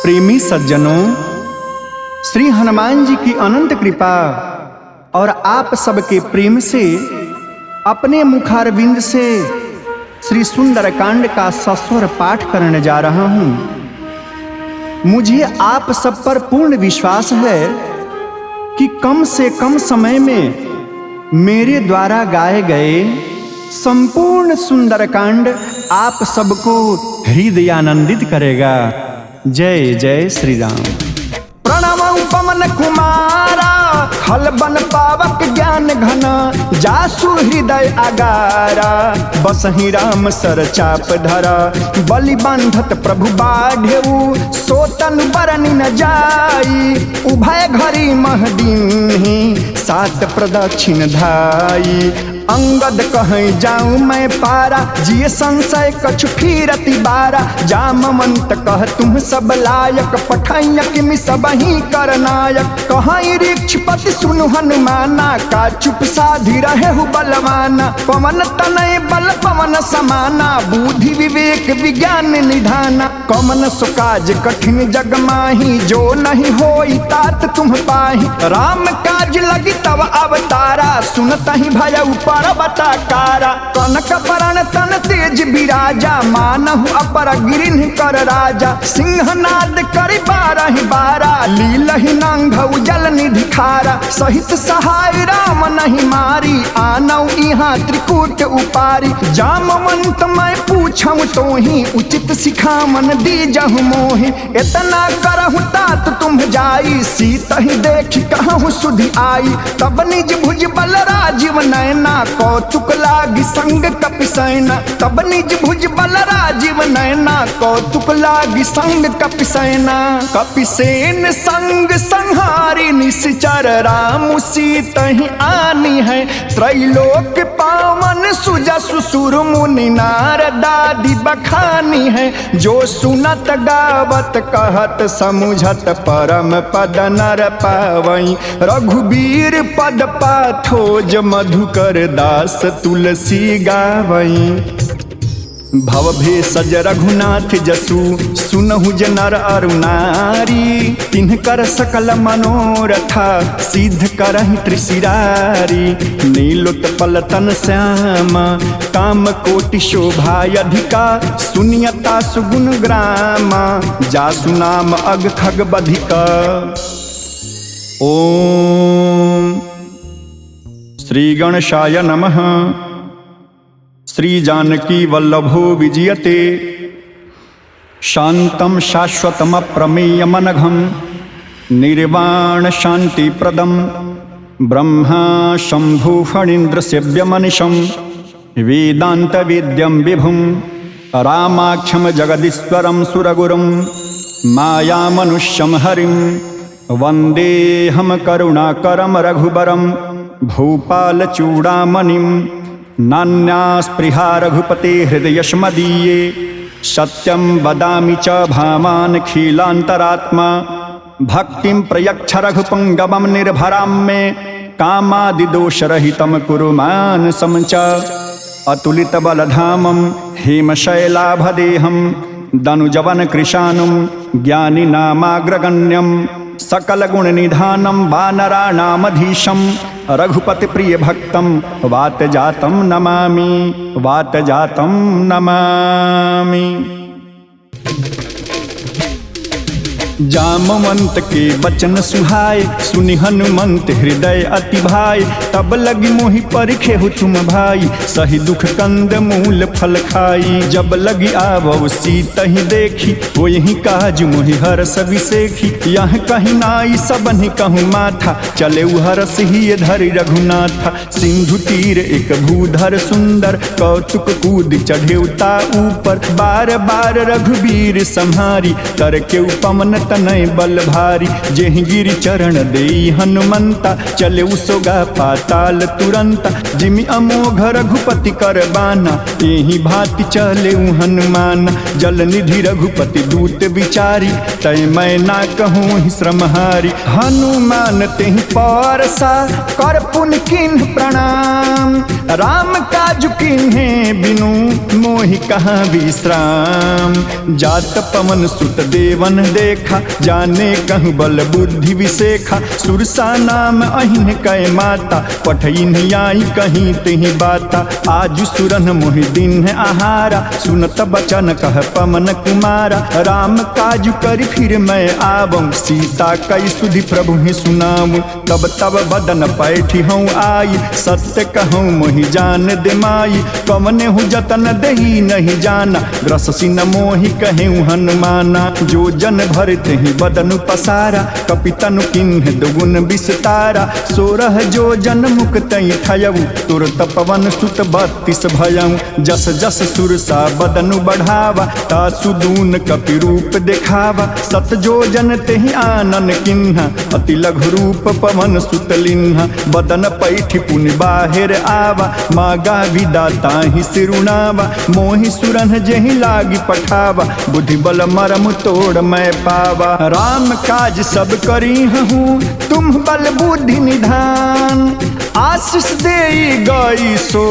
प्रेमी सज्जनों, श्री हनुमान जी की अनंत कृपा और आप सबके प्रेम से अपने मुखारविंद से श्री सुंदरकांड का सस्वर पाठ करने जा रहा हूं। मुझे आप सब पर पूर्ण विश्वास है कि कम से कम समय में मेरे द्वारा गाए गए संपूर्ण सुंदरकांड आप सबको हृदयानंदित करेगा। जय जय श्री राम। प्रणव पवन कुमारा, खल बन पावक ज्ञान घना, जासु हृदय अगारा, बसहि राम सर चाप धरा, बलि बंधत प्रभु बाढ़ेऊ, सोतन बरन न जाई, उभय घरी महदीन्ही, सात प्रदक्षिण धाई, अंगद कहीं जाऊं मैं पारा, जिये संशय कछु फिरति बारा, जामवंत कह तुम सब लायक, पठाइया किमि सबही कर नायक, कहीं ऋक्षपति सुनु हनुमाना, का चुप साधि रहे हु बलवाना, पवन तनय बल पवन समाना, बुद्धि विवेक विज्ञान निधाना, कमन सुकाज कठिन जग माही, जो नहीं होई तात तुम पाही, राम काज लगी तब अवतारा, सुनतहि भयउ पर्वताकारा, कनक बरन तन तेज बिराजा, मानहु अपर गिरिन कर राजा, सिंहनाद करि बारहि बारा, लीलहि नांगउ जल निधि खारा, सहित सहाय राम नहीं मारी, आनौ इहाँ त्रिकूट उपारी, जामवंत मैं पूछऊं तोहि, उचित सिखामन दीजहु मोहि, इतना करहु तात तुम जाई, सीतहि देखि कहूँ सुधि आई, तब निज भुज बल राजीव नैना, कौतुक लागी संग कपिसैना, तब निज भुज बल राजीव नैना, कौतुक लागी संग कपिसैना, कपिसेन संग संहारी, निश्चर राम सीतहि आनी है, त्रैलोक पावन सुजसु सुर मुनि नारदादि बखानी है, जो सुनत गावत कहत समुझत परम पद नर पावई, रघुबीर पद पाथोज मधुकर दास तुलसी गावई, भव भेषज रघुनाथ जसु, सुनहु नर अरु नारी, तिनकर सकल मनोरथा, सिद्ध करहि त्रिशिरारी, नीलोत्पल तन श्यामा, काम कोटि शोभा अधिका, सुनियता सुगुण ग्रामा, जासु नाम अग खग बधिका। ओम श्री गणेशाय नमः। श्री जानकी वल्लभो विजयते, शांतं शाश्वतम प्रमेयमनघं, निर्वाण शांति प्रदम, ब्रह्मा शंभु फणीन्द्र सेव्यमनिशं, वेदांत वेद्यं विभुं, रामाख्यं जगदीश्वरं सुरगुरुं, माया मनुष्यं हरिं, वंदेहम करुणाकरं रघुबरं, भूपाल चूड़ामणिं, नान्यास्पृहा रघुपते हृदयस्मदीये, सत्यं वदामि च भामान् खीलान्तरात्मा, भक्तिं प्रयच्छ रघुपङ्गमं निर्भरां मे, कामादिदोषरहितं कुरु मानसं च, अतुलितबलधामं हेमशैलाभदेहं, दनुजवन कृशानुं ज्ञानिनामाग्रगण्यं, सकलगुणनिधानं वानराणामधीशं, रघुपति प्रिय भक्तं वातजातं नमामि, वातजातं नमामि। जामवंत के बचन सुहाय, सुनि हनुमंत हृदय अति भाई, तब लगी मोहि परिखेहु तुम भाई, सही दुख कंद मूल फल खाई, जब लगी आवो सीतहि देखी, होहि काज मोहि हरस विसेखी, यह कहीं नाई सबनि कहूँ माथा, चले हरस ही धरि रघुनाथा, सिंधु तीर एक भूधर सुंदर, कौतुक कूद चढ़ेउता ऊपर, बार बार रघुबीर संहारी, करके उपमन तनय बल भारी। जेहि गिरि चरण देई हनुमंता, चले उसोगा पाताल तुरंता। जिमि अमोघ रघुपति कर बाना, एहि भांति चले हनुमान। जल निधि रघुपति दूत विचारी, तय मैं ना कहूँ ही श्रमहारी। हनुमान तेहि परसा, कर पुन किन्ह प्रणाम। राम काज किन्हे बिनु, मोहि कहाँ विश्राम। जात पवन सुत देवन देखा, जाने कहूँ बल बुद्धि विशेखा। सुरसा नाम अहिन कै माता, पठइन आई कहीं तेहि बाता। आज सुरन मोहि दिन आहारा, सुनत बचन कह पवन कुमारा। राम काज करि फिर मैं आवऊँ, सीता कई सुधि प्रभु ही सुनाऊँ। तब तब बदन पैठी हूँ आई, सत्य कहूँ मोहि जान दे माई। कवने हूँ जतन दही नहीं जाना, ग्रससी न मोहि कहूँ हनुमाना। जो जन भरते ही बदन पसारा, कपितनु किन्ह दुगुन विस्तारा। 16 जो जन मुक्त थयऊ, तुरत पवन सुत 32 भयऊ। जस जस सुरसा बदनु बढ़ावा, तासु दून कपि रूप दिखावा। 7 जो जन तेहि आनन किन्हा, अति लघु रूप पवन सुत लिन्हा। बदन पैठी पुनि बाहिर आवा, मागा विदाता ही सिरुनावा। मोहि सुरन जेहि लागी पठावा, बुद्धि बल मरम तोड़ मैं पावा। राम काज सब करी हूँ, तुम बल बुद्धि निधान। आशीष देई गई सो,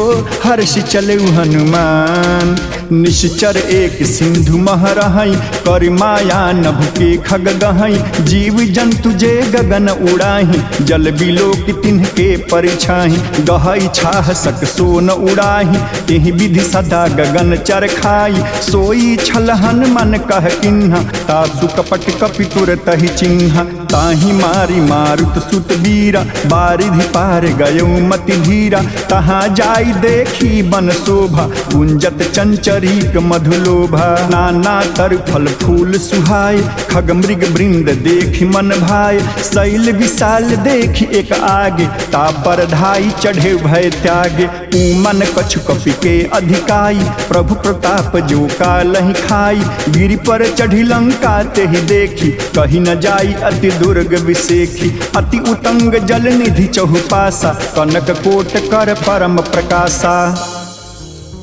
हर्ष चले हनुमान। निश्चर एक सिंधु महरहई, कर माया नभ के खग गहई। जीव जंतु जे गगन उड़ाही, जल बिलोक तिन्ह के परिछाही। गहई छाह सक सोन उड़ाही, एहि विधि सदा गगन चर खाई। सोई छल हनुमान कह किन्हा, तासु कपट कपि तुरत ही चिन्हा। ताहि मारी मारुत सुत वीरा, बारिधि पार गयो मति धीरा। तहाँ जाई देखी बन शोभा, गुंजत चंचरीक मधुलोभा। नाना तर फल फूल सुहाय, खग मृग वृंद देखी मन भाय। शैल विशाल देखी एक आगे, तापर धाई चढ़े भय त्यागे। ऊमन कछु कपि के अधिकाई, प्रभु प्रताप जो कालहि खाई। गिरि पर चढ़ी लंका तेहि देखी, कही न जाई अति दुर्ग विसेखी। अति उतंग जल निधि चहुपासा, कनक कोट कर परम प्रकाशा।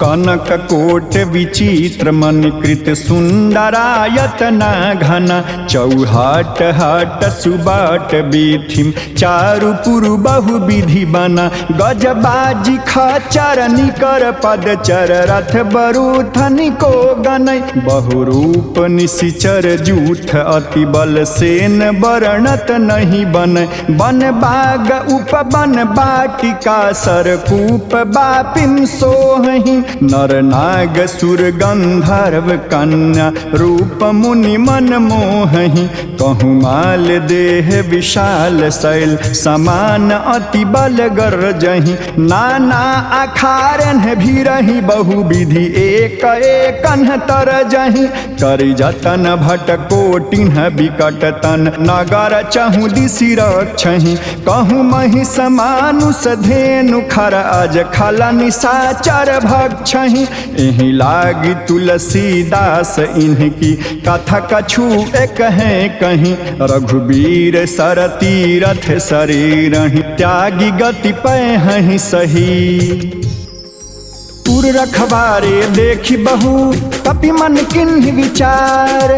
कनक कोट विचित्र मणिकृत सुंदरायतना घना। चौहाट हाट सुबाट बीथिम, चारु पुरु बहु विधि बना। गजबाजी खचर निकर पदचर, रथ बरूथनि को गनय। बहुरूप निशिचर जूठ, अति बल सेन वर्णत नहीं बनय। बन बाग उपवन बाटिका, सरकूप बापिम सोहहि। नर नाग सुर गंधर्व कन्या, रूप मुनि मन मोहहि। कहूँ माल देह विशाल शैल, समान अति बल गरजहि। नाना अखारन भीरहि, बहु विधि एक एकन तरजहि। करि जतन भट कोटिन्ह विकट तन, नगर चहु दिशि रक्षहि। कहूँ महिष मानुष धेनु खर, अज खल निशाचर भक्षहि। एहि लागी तुलसीदास इनकी, कथा कछु एक है कहीं। रघुबीर सरतीरथ शरीरहि, त्यागी गति पै सही। पुर रखवारे देखी बहु, कपि मन किन्हि विचार।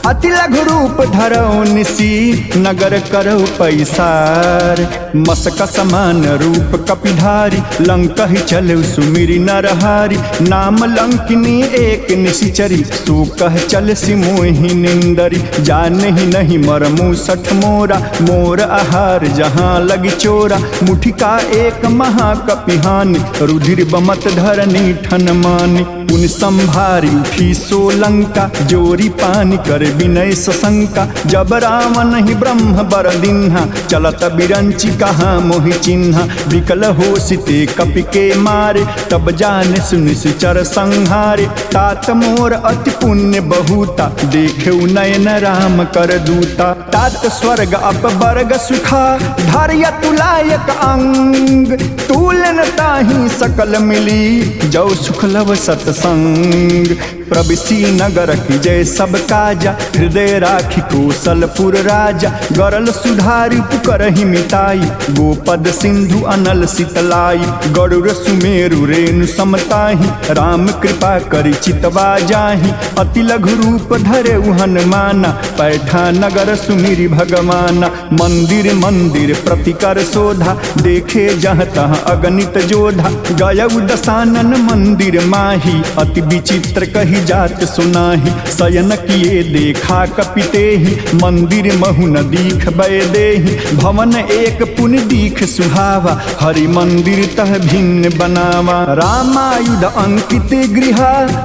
अति लघु रूप धरौ निसी, नगर करौ पैसार। मसक समान रूप कपिधारी, लंकहि चलौ सुमिरि नरहारी। नाम लंकिनी एक निशिचरी, सो कह चल सि मोहि निंदरी। जानहि नहीं मरमु सठ मोरा, मोर आहार जहाँ लगी चोरा। मुठिका एक महाकपिहानि, रुधिर बमत धरनी ठन मानि। पुनि संभारी उठी सो लंका, जोरी पानी कर विनय सशंका। जब रावण ही ब्रह्म बर दिन्हा, चलत बिरंची कहाँ मोहि चिन्हा। विकल हो सिते कपि के मारे, तब जाने सुनिश्चर संहारे। तात मोर अति पुण्य बहुता, देखे नयन राम कर दूता। तात स्वर्ग अपवर्ग सुखा, धर्य तुलायक अंग। तूलन ताहि सकल मिली, जो सुख लव सतसंग। प्रविशी नगर की जय सब काजा, हृदय राखी कौशलपुर राजा। गरल सुधारी पुकरहि मिताई, गोपद सिंधु अनल शीतलाई। गरुड़ सुमेरु रेणु समताही, राम कृपा करि चितवा जाहि। अति लघु रूप धरे हनुमाना, पैठा नगर सुमिरि भगवाना। मंदिर मंदिर प्रतिकर शोधा, देखे जहाँ तहाँ अगणित जोधा। गयउ दशानन मंदिर माही, अति विचित्र कही जात सुनाही। शयन किए देखा कपितेहि, मंदिर महु न दीख बय देहि। भवन एक पुन दीख सुहावा, हरि मंदिर तह भिन्न बनावा। रामायुध अंकित गृह,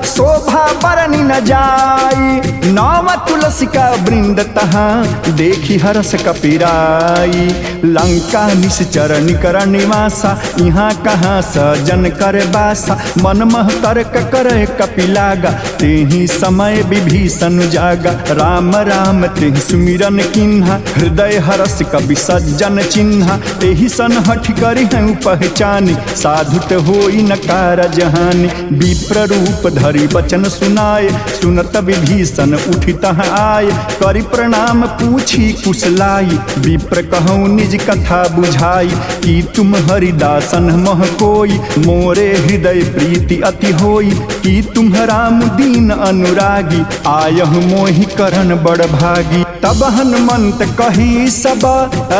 शोभा बरनि न जाई। नाम तुलसी का वृंद तहाँ, देखी हरस कपिराई। लंका निश्चर निकर निवासा, यहाँ कहाँ सजन कर बासा। मन मह तर्क करे कपिलागा, तेहि समय विभीषण जागा। राम राम तेहि सुमिरन किन्हा, हृदय हरस कवि सज्जन चिन्हा। एहि सन हठ करि हूँ पहचानी, साधुत होई न कारज हानि। विप्र रूप धरि वचन सुनाए, सुनत विभीषण उठि तहाँ आए। करि प्रणाम पूछी कुशलाई, विप्र कहूँ निज कथा बुझाई। कि तुम हरिदासन मह कोई, मोरे हृदय प्रीति अति होई। कि तुम राम दीन अनुरागी, आयहु मोहि करन बड़ भागी। तब हनुमंत कही सब,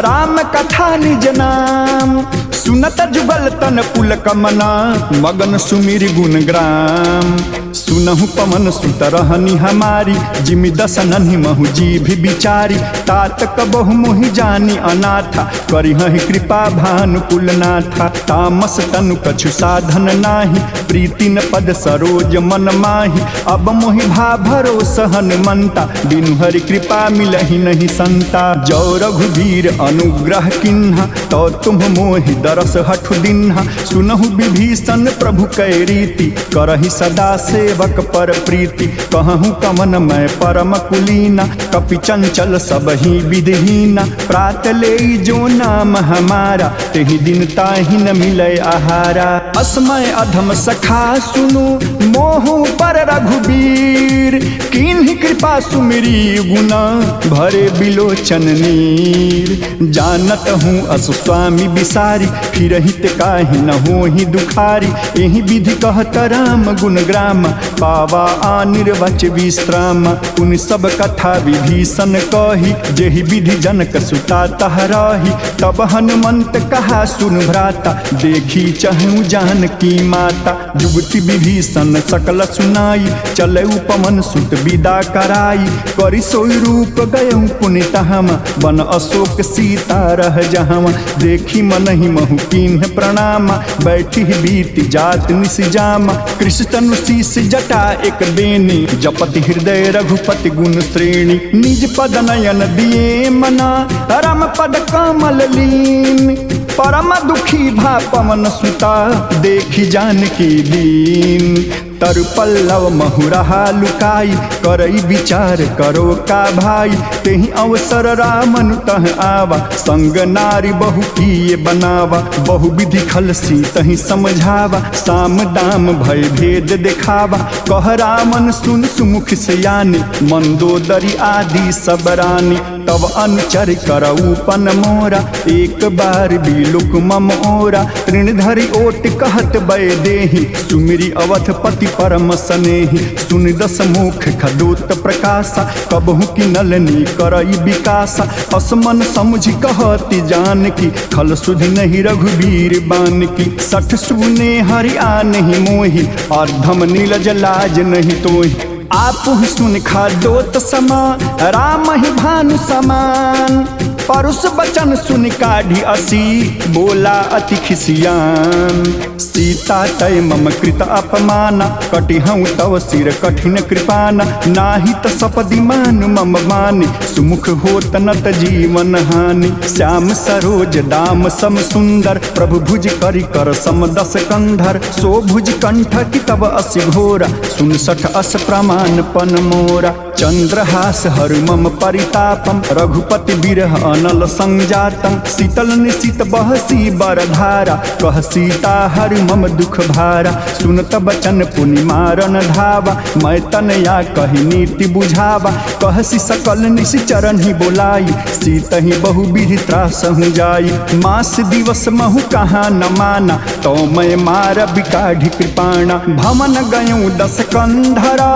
राम कथा निज नाम। सुनत जुगल तन पुलकमना, मगन सुमिर गुण ग्राम। सुनहु पवन सुत रहनी हमारी, जिमि दसनहि महु जीभ बिचारी। तात कबहु मोहि जानी अनाथा, करिहहि कृपा भानुकुल नाथा। तामस तनु कछु साधन नाही, प्रीति न पद सरोज मन माही। अब मोहि भा भरोस हनुमंता, बिनु हरि कृपा मिलहि नहीं संता। जो रघुवीर अनुग्रह किन्हा, तो तुम मोहि दरस हठु दिन्हा। सुनहु विभीषण प्रभु कै रीति, करहि सदा सेवक पर प्रीति। कहूँ कवन मैं परम कुलीना, कपि चंचल सब ही विधिहीना। प्रात ले जो नाम हमारा, तेहि दिन ताहि न मिले आहारा। अस्मय अधम सखा सुनु, मोहु पर रघुबीर। किन्हि कृपा सुमिरी गुना, भरे बिलोचन नीर। जानत हूँ अस स्वामी बिसारी, फिर हित काहि न होहि दुखारी। एहि विधि कहत राम गुण ग्राम, पावा निर्वच विश्राम। उन सब कथा विभीषण कही, जेहि विधि जनक सुता तहराही। तब हनुमंत कहा सुन भ्राता, देखी चहु जानकी माता। जुगति विभीषण सकल सुनाई, चले पवन सुत विदा कराई। करि सोई रूप गयउ पुनित हम, बन अशोक सीता रह जहम। देखी मनहि महु कीन्ह प्रणामा, बैठी बीति जात निस जामा। कृष्ण तनु शीस जटा एक बेनी, जपति हृदय रघुपति गुण श्रेणी। निज पद नयन दिए मना, राम पद कमल लीन। परम दुखी भा पवन सुता, देखी जानकी दीन। तरु पल्लव महुरहा लुकाई, करई विचार करो का भाई। तेहि अवसर रामनु तह आवा, संग नारी बहु किए बनावा। बहु विधि खलसी तहि समझावा, साम दाम भय भेद दिखावा। कह रामन सुन सुमुख सयानी, मंदोदरी आदि सब रानी। तब अनुचर करऊ पन मोरा, एक बार बिलुक मम ओरा। तृणधरि ओट कहत बय देहि, सुमिरी अवधपति परम सनेहि। सुन दस मुख खदोत प्रकाशा, कबहु की नलनी करई विकासा। असमन समझ कहती जानकी, खल सुधि नहीं रघुवीर बानकी। सठ सुने हरि आ नहीं मोहि, अर्धम नीलज लाज नहीं तोहि। आप सुन खादोत समा, राम ही भानु समान। परुष बचन सुन काढ़ी असी, बोला अति खिसियान। सीता तय मम कृत अपमाना, कटिहऊँ तव सिर कठिन कृपाना। नाही त सपदि मान मम मानी, सुमुख होत नत जीवन हानि। श्याम सरोज दाम सम सुंदर, प्रभु भुज करि कर सम दस कंधर। सो भुज कंठ की तब अस घोरा, सुन सठ अस प्रमाण पन मोरा। चंद्रहास हरु मम परितापम, रघुपति बिरह अनल संजातम शीतल निशित बहसी बरधारा कह सीता हर मम दुख भारा सुनत बचन पुनि मारन धावा मैं तनया कही नीति बुझावा कहसी सकल निश्चरण ही बोलाई सीत ही बहु विधि त्रास हूँ जाई मास दिवस महु कहाँ न माना तो मैं मार बिकाढ़ी कृपाणा भमन गयूं 10 कंधरा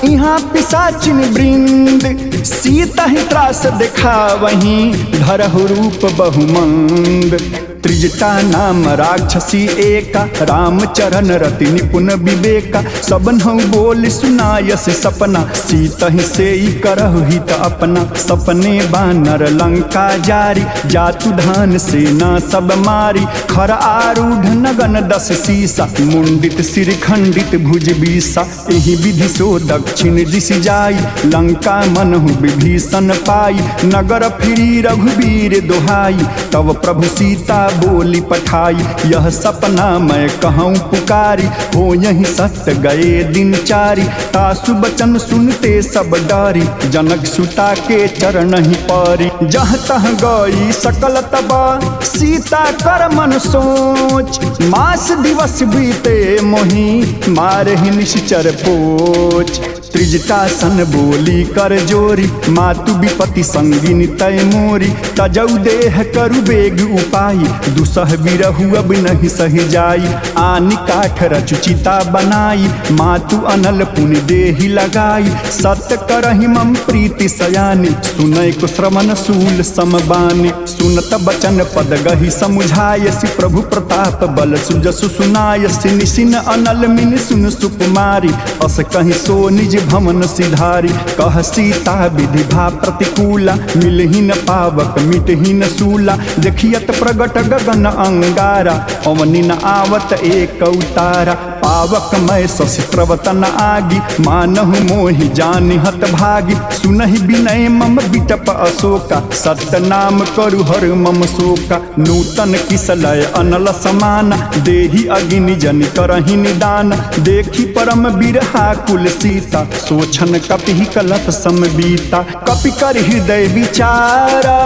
यहाँ पिशाचिन वृंद सीत ही त्रास देखा वहीं धरहु रूप बहुमंद त्रिजटा नाम राक्षसी एका रामचरण रति निपुण विवेका सबनहु बोल सुनायस सपना सीत ही से ही करहु हित अपना सपने बानर लंका जारी जातु धान सेना सब मारी खर आरूढ़ नगन 10 सीसा मुंडित सिर खंडित भुज बीसा एहि विधि सो दक्षिण दिश जाई लंका मनहु विभीषण पाई नगर फिरी रघुवीर दोहाई तब प्रभु सीता बोली पठाई यह सपना मैं कहूँ पुकारी हो यही सत्य गए दिन चारी तासु बचन सुनते सब डारी जनक सुता के चरण ही पारी जह तह गई सकल तबा सीता कर मन सोच मास दिवस बीते मोही मारे ही निश्चर पोच त्रिजटा सन बोली कर जोरी मातु विपति संगिनी तय मोरी तजऊ देह करु बेग उपाई दुसह बिरहु अब नहीं सही जाई आनि काठ रचुचिता बनाई मातु अनल पुनि देहि लगाई सत्य करहि मम प्रीति सयानी सुनय को श्रवण सूल समबानी सुनत बचन पद गहि समुझायसि प्रभु प्रताप बल सुजसु सुनायसि निशिन अनल मिन सुन सुकुमारी अस कहि सो निज भमन सिधारी कह सीता विधि भा प्रतिकूला मिलहि न पावक मिटहि न सूला देखियत प्रगट गगन अंगारा अवनि न आवत एक उतारा पावक मैं शशित्रवतन आगी मानहु मोहि जानि हत भागी सुनहि विनय मम बिटप अशोका सत्य नाम करु हर मम शोका नूतन किसलय अनल समाना देहि अग्नि जन करहि निदान देखी परम बिरहा कुल सीता सोचन कपि कलप समबीता कपि कर हृदय विचारा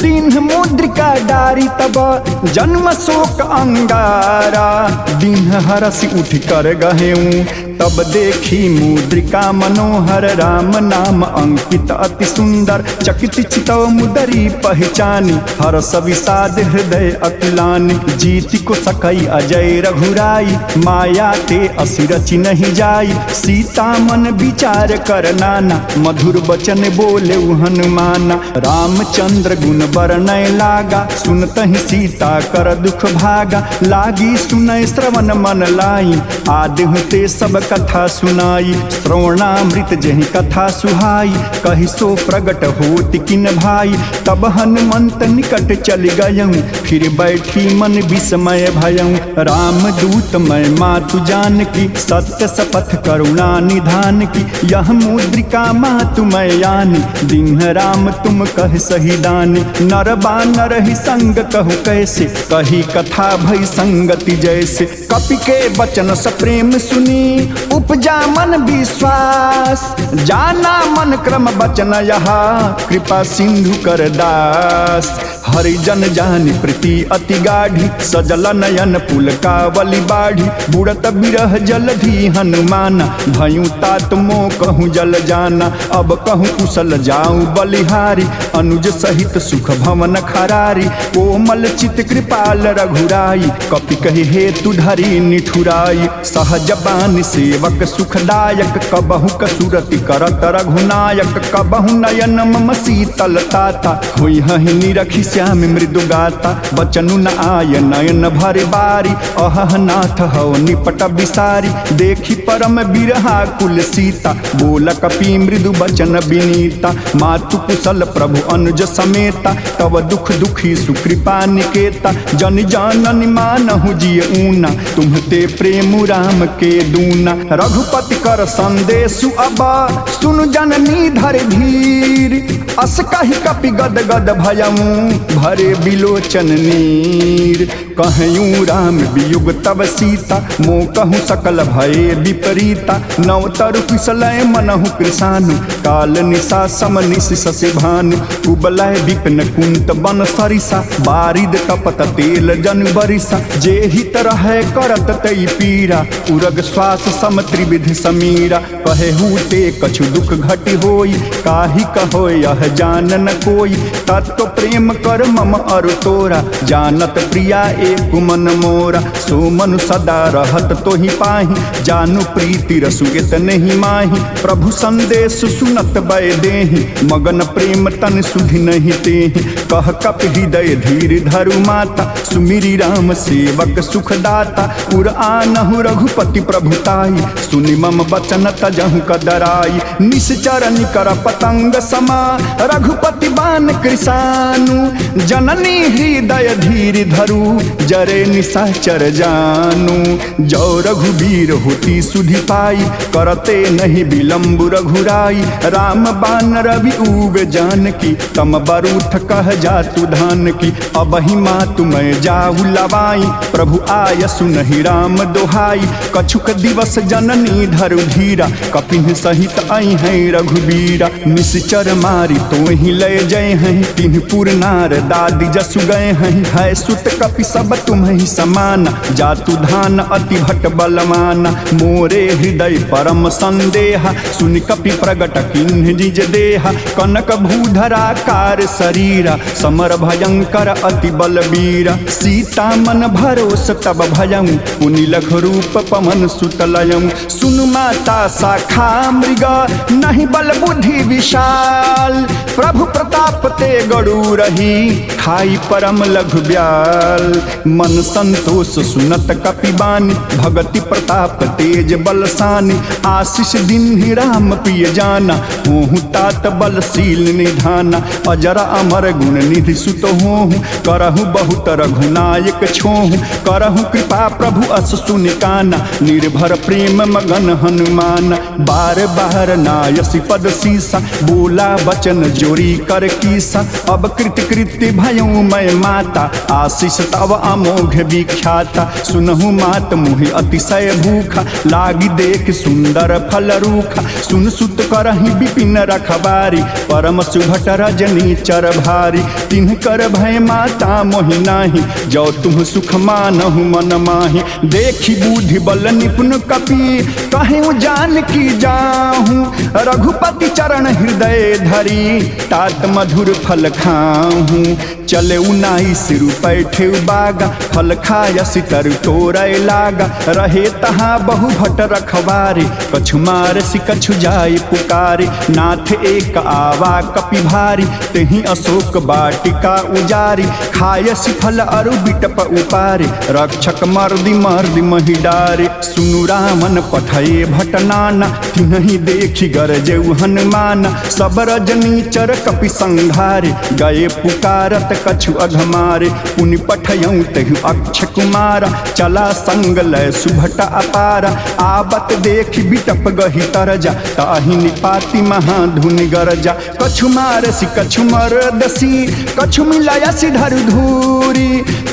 दीन मुद्रिका डारी तब जन्म शोक अंगारा दीन हरसि उठ कर गहेऊं तब देखी मुद्रिका मनोहर राम नाम अंकित अति सुंदर चकित चितव मुदरी पहचानी हरस विषाद हृदय अकिलानी जीति को सकई अजय रघुराई माया ते असिरचि नहीं जाई सीता मन विचार कर नाना मधुर बचन बोले हनुमाना रामचंद्र गुण बरनय लागा सुनत ही सीता कर दुख भागा लागी सुनय श्रवण मन लाई आदि ते सब कथा सुनाई श्रवणामृत जहि कथा सुहाई कहि सो प्रगट होति किन भाई तब हनुमंत निकट चल गयऊं फिर बैठी मन विस्मय भयऊं राम दूत मैं मातु जान की सत्य शपथ करुणा निधान की यह मुद्रिका मातु मैं यानी दिन राम तुम कह सही दानी नर बानर ही संग कहु कैसे कही कथा भई संगति जैसे कपि के वचन सप्रेम सुनी उपजा मन विश्वास जाना मन क्रम बचन यहा कृपा सिंधु कर दास हरिजन जानि प्रीति अति गाढ़ी सजल नयन पुल कावली बाढ़ी बुड़त बिरह जलधि हनुमाना भयू तात मो कहूँ जल जाना अब कहूँ कुशल जाऊँ बलिहारी अनुज सहित सुख भवन खरारी कोमल चित कृपाल रघुराई कपि कहि हेतु धरी निठुराई सहज बानी सेवक सुखदायक कबहु कसुरति करत रघुनायक कबहु नयन मम शीतल ताता हुई हहि निरखि श्याम मृदु गाता बचनु न आय नयन भर बारी अहह नाथ हौ निपट बिसारी देखी परम बिरहा कुल सीता बोल कपि मृदु बचन विनीता मातु कुशल प्रभु अनुज समेता तब दुख दुखी सुकृपा निकेता जन जानन मानहु जिय ऊना तुम्हते प्रेम राम के दूना रघुपति कर संदेशु अब सुन जननी धर धीर अस कहि कपि गद गद भयऊं भरे बिलोचन नीर। कहयूं राम वियुग तब सीता मो कहूँ सकल भये विपरीता। नव तरु पिसलय मनहु कृषानु काल निशा सम निश शशि भानु। कुबलय विपिन कुंत बन सरिसा बारिद कपत तेल जन बरिसा। जे हित रहे करत तई पीरा उरग श्वास सम त्रिविधि समीरा। कहेहू ते कछु दुख घटि होई काहि कहो यह जान न कोई। तत्व प्रेम कर मम अरु तोरा जानत प्रिया एक मन मोरा। सो मनु सदा रहत तो ही पाही जानु प्रीति रसु इतने ही माही। प्रभु संदेश सुनत बय देहि मगन प्रेम तन सुधि नहीं तेहि। कह कप हृदय धीर धरु माता सुमिरी राम सेवक सुखदाता। उर आनहु रघुपति प्रभुताई सुनि मम बचन तजहु कदराई। निश्चर निकर पतंग समा रघुपति बान कृषानु। जननी हृदय धीर धरु जरे निशाचर जानु। जो रघुबीर होती सुधि पाई करते नहीं विलम्ब रघुराई। राम बान रवि उग जानकी तम बरूठ कह जातु धान की। अब ही मातु मैं जाऊ लवाई प्रभु आय सुनहि राम दोहाई। कछुक दिवस जननी धरु धीरा कपिन सहित आई है रघुबीरा। निश्चर मारी तो ही लय जय हैं तिन्ह पुर नार दादी जसु गए हैं। है सुत कपि सब तुम्हें समाना जातु धान अति भट बलमाना। मोरे हृदय परम संदेहा सुनि कपि प्रगट किन्ह निज देहा। कनक भूधराकार शरीरा समर भयंकर अति बलबीरा। सीता मन भरोस तब भयं पुनि लघु रूप पवन सुतलयं। सुनु माता शाखा मृग नहीं बल बुद्धि विशाल। प्रभु प्रताप ते गड़ू रही खाई परम लघु ब्याल। मन संतोष सुनत कपि बानी भगति प्रताप तेज बलसानी। आशीष दिन राम प्रिय जाना होहु तात बलशील निधाना। अजर अमर गुण निधि सुत होहु करहु बहुत रघुनायक छोहु। करहु कृपा प्रभु अस सुनि काना निर्भर प्रेम मगन हनुमान। बार बार नायसी पद सीसा बोला बचन जोरी कर कीसा। अब कृत कृत्य भयऊं मैं माता आशीष तव अमोघ विख्याता। सुनहु मात मुहि अतिशय भूखा लागी देख सुंदर फल रूखा। सुन सुत करहि विपिन रखबारी परम सुभट रजनी चर भारी। तिन्ह कर भय माता मोहि नाही जो तुम सुख मानहु मन माही। देखी बुद्धि बल निपुण कपि कहूँ जान की जाहूँ। रघुपति चरण हृदय धरी तात मधुर फल खाहूँ। चले उनाई सिरु पैठे बागा फल खाय सितर तोरय लागा। रहे तहाँ बहु भट रखवारे कछु मार सि कछु जाय पुकारे। नाथ एक आवा कपि भारी तेहि अशोक बाटिका उजारी। खाय सि फल अरु बिटप उपारे रक्षक मर्दि मर्दि महि डारे। सुनु रामन पठये भट नाना तिन्हि देखि गरजेउ हनुमान। सब रजनी चर कपि संघारे गए पुकारत कछु अघमारे। पुनि पठयऊं तेहु अक्ष कुमारा चला संग लय सुभट अपारा। आबत देखि बिटप गहि तरजा ताहि निपाति महाधुनि गरजा। कछु मारसि कछु मरदसी कछु मिलायसि धरु धूरी।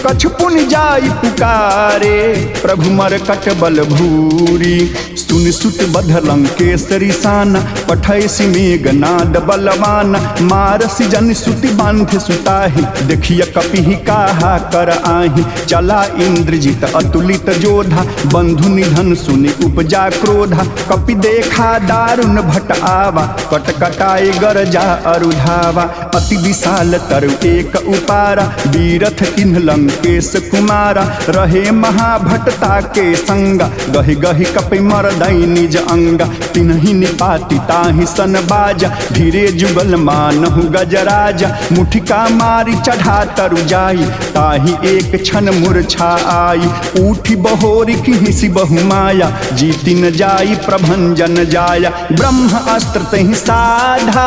कछु पुनि जाई पुकारे प्रभु मरकट बल भूरी। सुन सुत बध लंकेसरी साना पठयसि मेघनाद बलवाना। मारसि जन सुति बांध सुताहि देखिय कपिहि काहा कर आहि। चला इंद्रजित अतुलित जोधा बंधु निधन सुनि उपजा क्रोधा। कपि देखा दारुण भट आवा कटकटाए गरजा अरुधावा। अति विशाल तरु एक उपारा बीरथ किन्ह लंकेश कुमारा। रहे महाभटता के संगा गहि गहि कपि मरदई निज अंगा। तिन्हि निपाति ताहि सन बाजा धीरे जुगल मानहु गजराजा। मुठिका मारी चढ़ा तरु जाई, ताही एक क्षण मूर्छा आई। उठी बहोरी की हिसी बहु माया, जीती न जाई प्रभंजन जाया। ब्रह्म अस्त्र तहि साधा,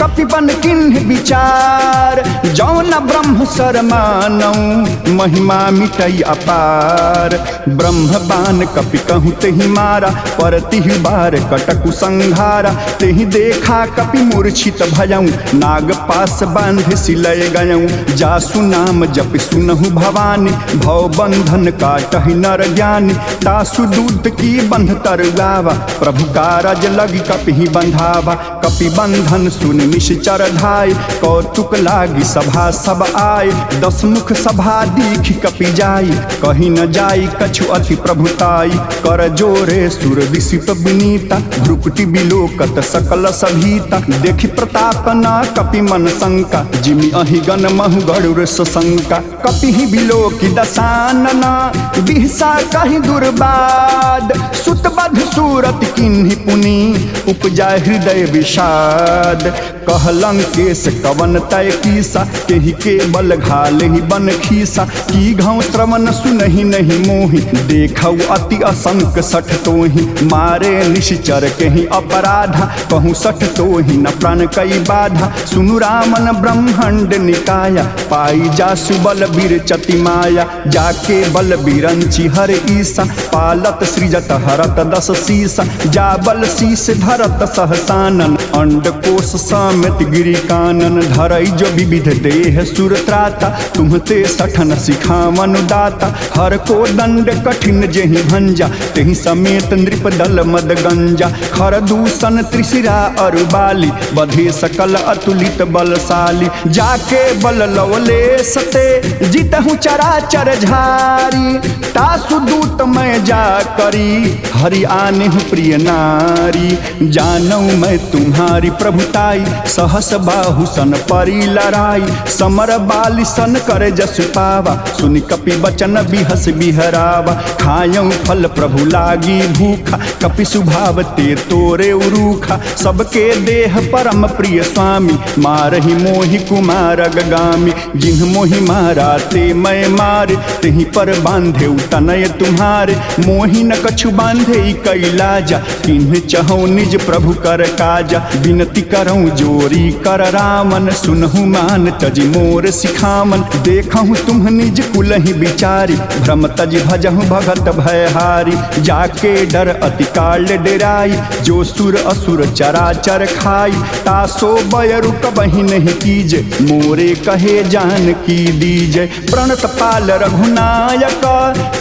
कपि बन किन्ह विचार। जौन ब्रह्म शरमानऊ, महिमा मिटई अपार। ब्रह्म बान कपि कहूँ तेहि मारा, पर तिहि बार कटकु संघारा। तेहि देखा कपि मूर्छित भयऊँ, नाग पास बांध सिलय गयऊँ। जासु नाम जपि सुनहु भवानी, भव बंधन काटहि नर ज्ञानी। तासु दूत की बंध तरुआवा, प्रभु कारज लगी कपि बंधावा। कपि बंधन सुन निश्चर धाय, कौतुक लागी सभा सब आय। 10 मुख सभा दीख कपि जाई, कहीं न जाई कछु अति प्रभुताई। कर जोरे सुर विसित विनीता, भ्रुकुटि बिलोकत सकल सभीता। देखि प्रताप न कपि मन शंका, जिमि अहि गण महु गरुड़ सशंका। कपि ही बिलोकि दशानना, बिहसा कहि दुर्बाद। सुतबध सूरत किन्हि पुनि, उपजा हृदय विषाद। कहलं केस कवन तय कीसा, केहि के बल घालहि बन खीसा। की घाव श्रवण सुनहि नहीं मोहि, देखौ अति असंक सठ तोहि। मारे निश्चर केहि अपराधा, कहूँ सठ तोहि न प्राण कई बाधा। सुनु रामन ब्रह्मांड निकाया, पाई जासु बल बीर चति माया। जाके बल बीरंचि हर ईसा, पालत सृजत हरत 10 शीसा। जा बल शीस धरत सहसानन, अंडकोश समेत गिरि कानन। धरई जो विविध देह सुर त्राता, तुम्हते सठन सिखावन दाता। हर को दंड कठिन जेहि भंजा, तेहि समेत नृप दल मद गंजा। खर दूषण त्रिशिरा अरुबाली, बधे सकल अतुलित बलशाली। जाके बल लवले सते, जितहु चराचर झारी। तासु दूत मैं जा करी, हरि आने हूँ प्रिय नारी। जानऊ मैं तुम्हारी प्रभुताई, सहस बाहु सन परी लड़ाई। समर बाली सन करे जस पावा, सुनि कपि बचन बिहस बिहरावा। खायऊ फल प्रभु लागी भूखा, कपि सुभाव ते तोरे उरूखा। सबके देह परम प्रिय स्वामी, मारहि मोहि कुमार गगामी। जिन्ह मोहि मारा ते मैं मारे, तेहि पर बांधे तनय तुम्हारे। मोहि न कछु बांधे कैलाजा, किन्ह चहु निज प्रभु कर काजा। विनती करऊँ जोरी कर रामन, सुनहु मान तजि मोर सिखामन। देखहु तुम निज कुलहि विचारी, भ्रम तजि भजहु भगत भयहारी। जाके डर अति काल डेराई, जो सुर असुर चराचर खाई। तासो बयरु कबहि नहीं कीजे, मोरे कहे जान की दीजे। प्रणत पाल रघुनायक,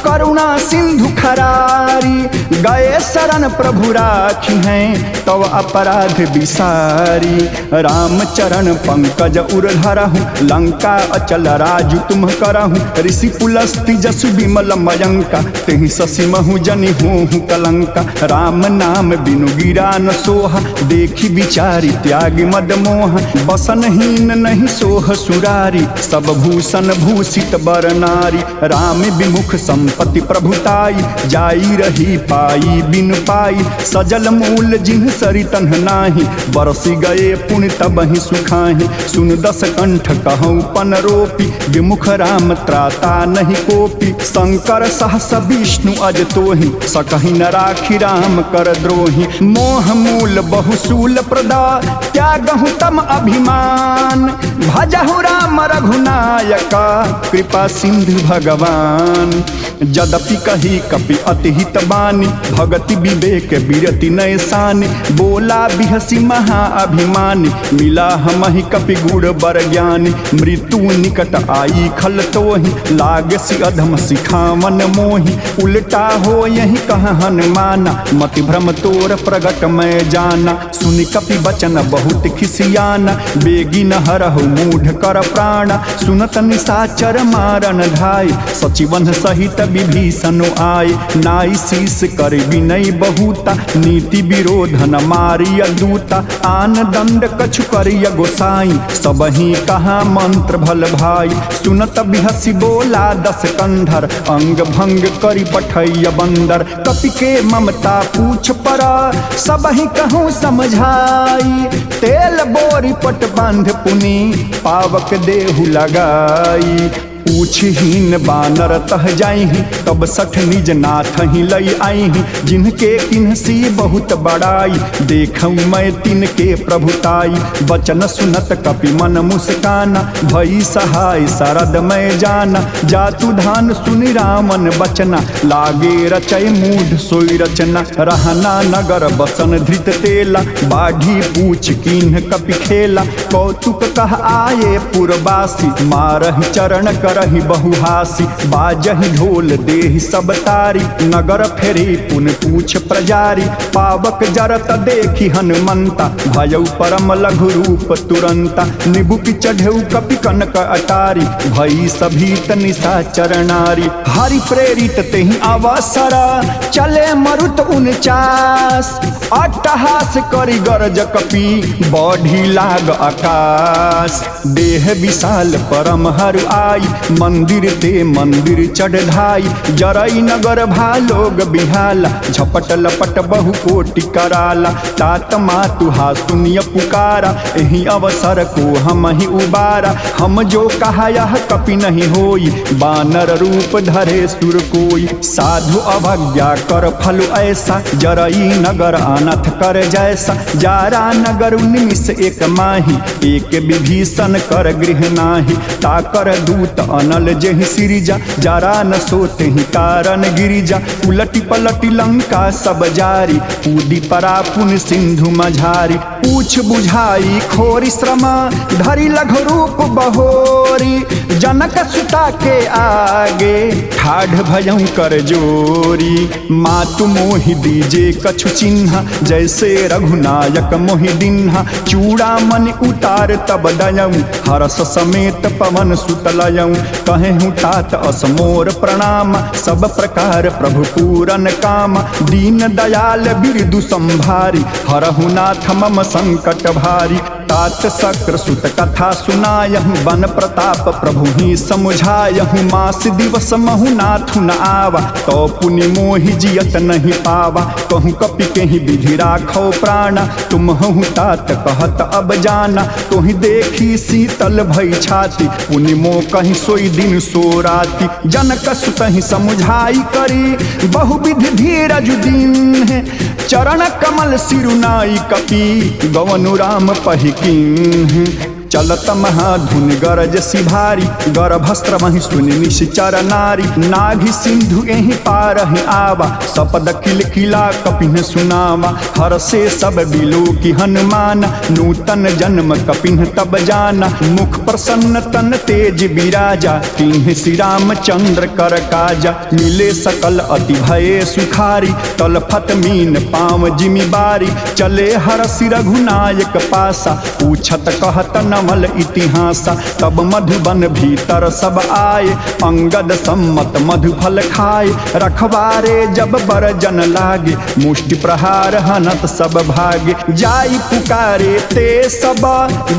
करुणा सिंधु खरारी। गए शरण प्रभु राखी हैं, तव अपराध विसारी। राम चरण पंकज उर धरहु, लंका अचल राजु तुम करहु। ऋषि पुलस्ति जसु विमल मयंका, तेहि शशि महु जनि होहु कलंका। राम नाम बिनु गिरा न सोहा, देखी विचारी त्याग मद मोह। बसनहीन नहीं सोह सुरारी, सब भूषण भूषित बर नारी। राम विमुख संपत्ति प्रभुताई, जाई रही पाई बिन पाई। सजल मूल जिन्ह सरितन नाही, बरसी गए पुण्य तबहि सुखाहि। सुन 10 कंठ कहूँ पन रोपी, विमुख राम त्राता नहीं कोपी। शंकर सहस विष्णु अज तोहि, सकहि न राखी राम कर द्रोहि। मोह मूल बहुशूल प्रदा, त्यागहु तम अभिमान। भजहु राम रघुनायका, कृपा सिंधु भगवान। यद्यपि कही कपि अति हित बानी, भगति विवेक विरति नय सानी। बोला बिहसी महाअभिमानी, मिला हमहि कपि गुण बर ज्ञानी। मृत्यु निकट आई खल तोहि, लागसी अधम सिखावन मोहि। उल्टा हो यही कह हनुमाना, मति भ्रम तोर प्रगट मैं जाना। सुनि कपि बचन बहुत खिसियाना, बेगी न हरहु मूढ़ कर प्राणा। सुनत निशाचर मारन धाय, सचिवन सहित विभीषण आय। नाई शीस कर विनय बहुता, नीति विरोध न मारिय दूता। आन दंड कछु करिय गोसाई, सबहि कहा मंत्र भल भाई। सुनत बिहसी बोला 10 कंधर, अंग भंग करि पठैय बंदर। कपि के ममता पूछ परा, सबहि कहूँ समझाई। तेल बोरी पट बांध पुनि, पावक सबक देहु लगाई। पूछहीन बानर तह जाइहि, तब सठ निज नाथ ही लई आइहि। जिनके किन्हसी बहुत बड़ाई, देखूं मैं तिनके प्रभुताई। बचन सुनत कपि मन मुस्काना, भई सहाय शरद मैं जाना। जातु धान सुनि रामन बचना, लागे रचय मूढ़ सोई रचना। रहना नगर बसन धृत तेला, बाढ़ी पूछ किन्ह कपि खेला। कौतुक कह आये पुरवासी, मारहि चरण करहि बहुहासी। बाजहि ढोल देहि सब तारी, नगर फेरी पुन पूछ प्रजारी। पावक जरत देखी हनुमंता, भयउ परम लघु रूप तुरंता। निबुक चढ़ऊ कपि कनक अटारी, भई सभीत निशाचर नारी। हरि प्रेरित तेहि अवसरा, चले मरुत 49। अट्टहास करि गरज कपि, बढ़ी लाग आकाश। देह विशाल परम हरु आई, मंदिर ते मंदिर चढ़ धाई। जरई नगर भालोग बिहाला, झपट लपट बहु कोटि कराला। तात मातुहा सुनिय पुकारा, एहि अवसर को हम ही उबारा। हम जो कहा यह कपि नहीं होई, बानर रूप धरे सुर कोई। साधु अवज्ञा कर फल ऐसा, जरई नगर अनथ कर जैसा। जारा नगर निमिष एक माही, एक विभीषण कर गृह नाही। ताकर दूत अनल जेहि सिरिजा, जारा न सोते ही कारण गिरिजा। उलटी पलटी लंका सब जारी, कूदी परा पुन सिंधु मझारी। पूछ बुझाई खोरी श्रमा, धरी लघु रूप बहोरी। जनक सुता के आगे, ठाढ़ भयं कर जोरी। मातु मोहि दीजे कछु चिन्ह, जैसे रघुनायक मोहि दिन्हा। चूड़ामणि उतार तब दयऊं, हरस समेत पवन सुत लयऊं। कहेहूँ तात असमोर प्रणाम, सब प्रकार प्रभु पूरन काम। दीन दयाल बिरदु संभारी, हरहु नाथ मम संकट भारी। तात शक्र सुत कथा सुनायहूँ, बन प्रताप प्रभु ही समुझायहूँ। मास दिवस महु नाथु न आवा, तो पुनि मोहि जियत नहीं पावा। कहूँ कपि केहि विधि राखो प्राणा, तुम हूँ तात कहत अब जाना। तोहि देखी शीतल भई छाती, पुनि मो कहीं सोई दिन सो राती। जनक सुतहि समुझाई करी, बहुविधि धीरज दीन्ह। चरण कमल सिरुनाई कपि, गवनु राम पहिकीन्ह। चलत महाधुन गरज सिभारी, गर्भस्त्र महि सुनि निश्चर नारी। नाघि सिंधु एहि पारहि आवा, सपद किल किला कपिन सुनावा। हर से सब बिलो की हनुमान, नूतन जन्म कपिन तब जाना। मुख प्रसन्न तन तेज विराजा, तिन्ह श्री रामचंद्र कर काजा। मिले सकल अति भये सुखारी, तलफत मीन पाँव जिमि बारी। चले हरषि रघुनायक पासा, पूछत कहत नमल इतिहासा। तब मधुबन भीतर सब आए, अंगद सम्मत मधुफल खाए। रखवारे जब बर जन लागे, मुष्टि प्रहार हनत सब भागे। जाई पुकारे ते सब,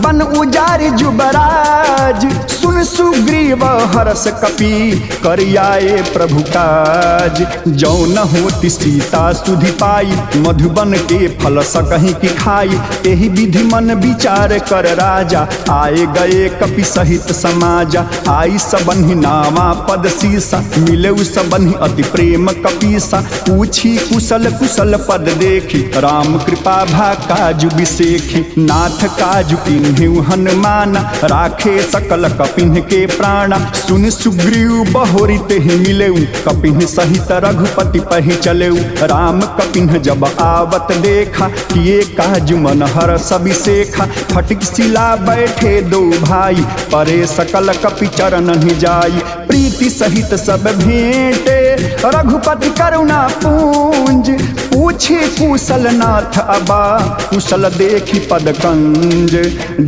बन उजारि जुबराज। सुन सुग्रीव हरष कपि, करियाए प्रभु काज। जौ न होति सीता सुधि पाई, मधुबन के फल सकहि की खाई। एहि विधि मन विचार कर राजा, आए गए कपि सहित समाजा। आई सबन्हि नामा पद सीसा, मिले सबन्हि अति प्रेम कपीसा। पूछी कुशल कुशल पद देखी, राम कृपा भा काजु बिसेखी। नाथ काजु किन्हिउ हनुमाना, राखे सकल कपिन्ह के प्राणा। सुन सुग्रीव बहोरी तेहि मिलेउ, कपिन्ह सहित रघुपति पहि चलेउ। राम कपिन्ह जब आवत देखा, किए काजु मन हरष बिसेखा। फटिक शिला बैठे दो भाई, परे सकल कपि चरण ही जाई। प्रीति सहित सब भेंटे, रघुपति करुणा पूंज। पूछे कुशल नाथ अबा, कुशल देखी पद कंज।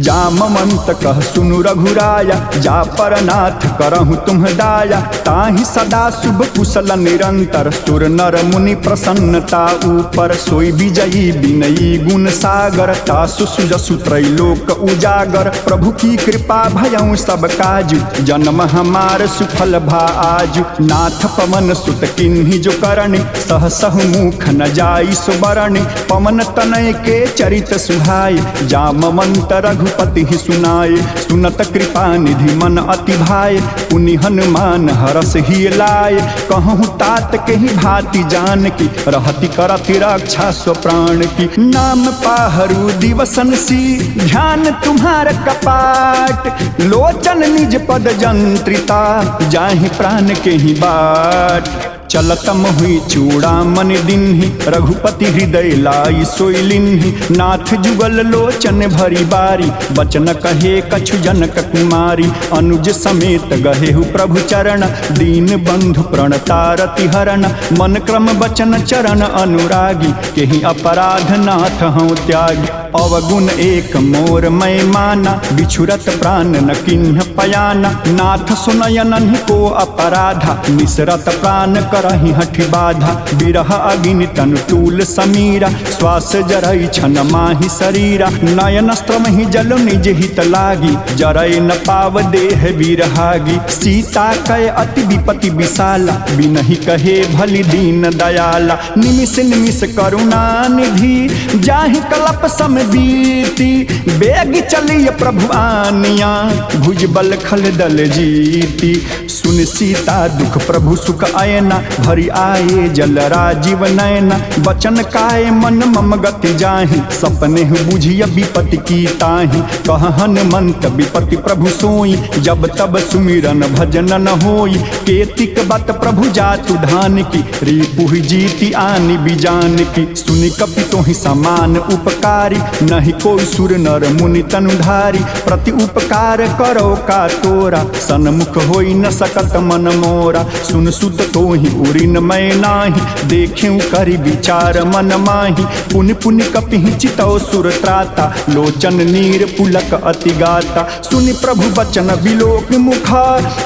जामवंत कह सुनु रघुराया, जा पर नाथ करहु तुम दाया। ताहि सदा शुभ कुशल निरंतर, सुर नर मुनि प्रसन्नता ऊपर। सोई विजयी विनयी गुण सागर, तासु सुजसु त्रैलोक उजागर। प्रभु की कृपा भयउ सब काजु, जन्म हमार सुफल भा आजु। नाथ पवन सुत किन्हि जो करनि, सहसहु मुख न जाई सुबरणी पवन तनय के चरित सुहाय जामवंत रघुपति ही सुनाय सुनत कृपा निधि मन अति भाय पुनि हनुमान हरस ही लाय कहूँ तात के ही भांति जान की रहति करति रक्षा स्व प्राण की नाम पाहरू दिवसन सी ध्यान तुम्हार कपाट लोचन निज पद जंत्रिता जाहि प्राण के ही बाट चलतम हुई चूड़ामन दिन्हि रघुपति हृदय लाई सोई लिन्हि नाथ जुगल लोचन भरी बारी बचन कहे कछु जनक कुमारी अनुज समेत गहेहु प्रभु चरण दीन बंधु प्रणतारति हरण मन क्रम बचन चरण अनुरागी केहि अपराध नाथ हूँ त्यागी अवगुण एक मोर मैं माना बिछुरत प्राण न किन्ह पयाना नाथ सुनयन को अपराधा मिसरत प्राण करहि हठि बाधा बिरह अग्नि तनु तूल समीरा श्वास जरई छन माहि शरीरा नयन स्त्रम ही जल निज हित लागी जरई न पाव देह विरहागी सीता कय अति विपति विशाला बिनहि कहे भली दीन दयाला निमिष निमिष करुणा निधि जाहि कलप सम बीती बेग चलिय प्रभु आनिया भुज बल खल दल जीती सुन सीता दुख प्रभु सुख आयना भरी आए जल राजीव नयना बचन काय मन मम गति जाहि सपने बुझिय विपति की ताहि कह हनुमंत विपति प्रभु सोई जब तब सुमिरन भजन न होई केतिक बत प्रभु जातु धान की रिपुहि जीति आनि बिजान की सुनि कपि तोहि समान उपकारी नहीं कोई सुर नर मुनि तनुधारी प्रति उपकार करो का तोरा सन्मुख होई न सकत मन मोरा सुन सुत तोहि उरिन मैं नाही देखें करि विचार मन माही पुनि पुनि कपिहि चितौ सुर त्राता लोचन नीर पुलक अति गाता सुनि प्रभु बचन विलोक मुखा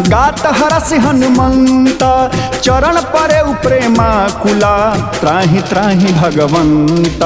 गात हरस हनुमंत चरण परे प्रेमा कुला त्राहि त्राहि भगवंत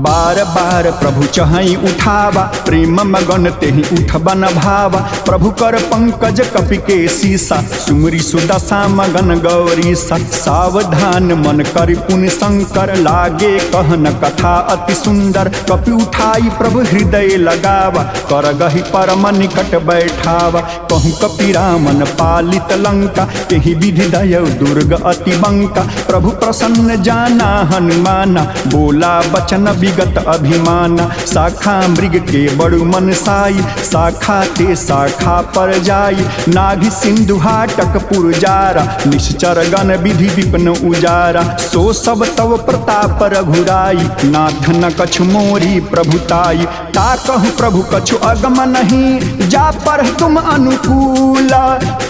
बार बार प्रभु चहई उठावा प्रेम मगन तेहि उठबन भावा प्रभु कर पंकज कपि के सीसा सुमरी सुदशा मगन गौरी सावधान मन करि पुनि शंकर लागे कहन कथा अति सुंदर कपि उठाई प्रभु हृदय लगावा कर गहि परम निकट बैठावा कहूँ कपि रामन पालित लंका तेहि विधि दय दुर्ग अति बंका प्रभु प्रसन्न जाना हनुमाना बोला बचन विगत अभिमाना शाखा मृग के बड़ु मन साई शाखा ते शाखा पर जाई नाभि सिंधु हाटक पुरजारा निश्चर गण विधि विपिन उजारा सो सब तव प्रताप रघुराई नाथ न कछु मोरी प्रभुताई ताकहु प्रभु कछु अगम नहीं जा पर तुम अनुकूला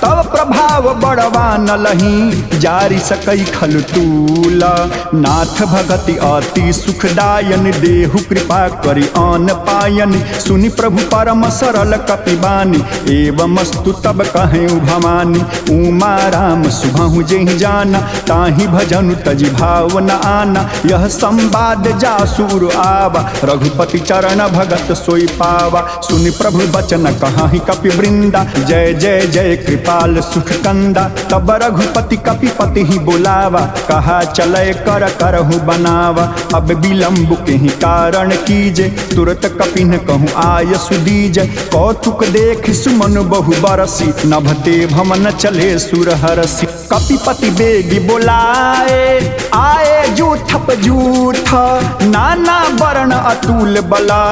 तव प्रभाव बड़वा न लही जारी सकई खल तूला नाथ भगति अति सुखदायन देहु कृपा करि आन पायन सुनि प्रभु परम सरल कपिबानी एवमस्तु तब कहें भवानी उमा राम सुभहु जेहि जाना ताहि भजनु तजि भाव न आना यह संवाद जासुर आवा रघुपति चरण भगत सोई पावा सुनि प्रभु बचन कहाहि कपि वृंदा जय जय जय कृपाल सुख कंदा तब रघुपति कपिपति ही बुलावा कहा चलय कर करहु बनावा अब विलंब के ही कारण कीजे तुरत कपिन कहूँ आय सुदीज कौतुक देख सुमन बहु बरसी नभते भमन चले सुर हरसी कपिपति बेगी बोलाए आए जूथप जूथ नाना वर्ण अतुल बला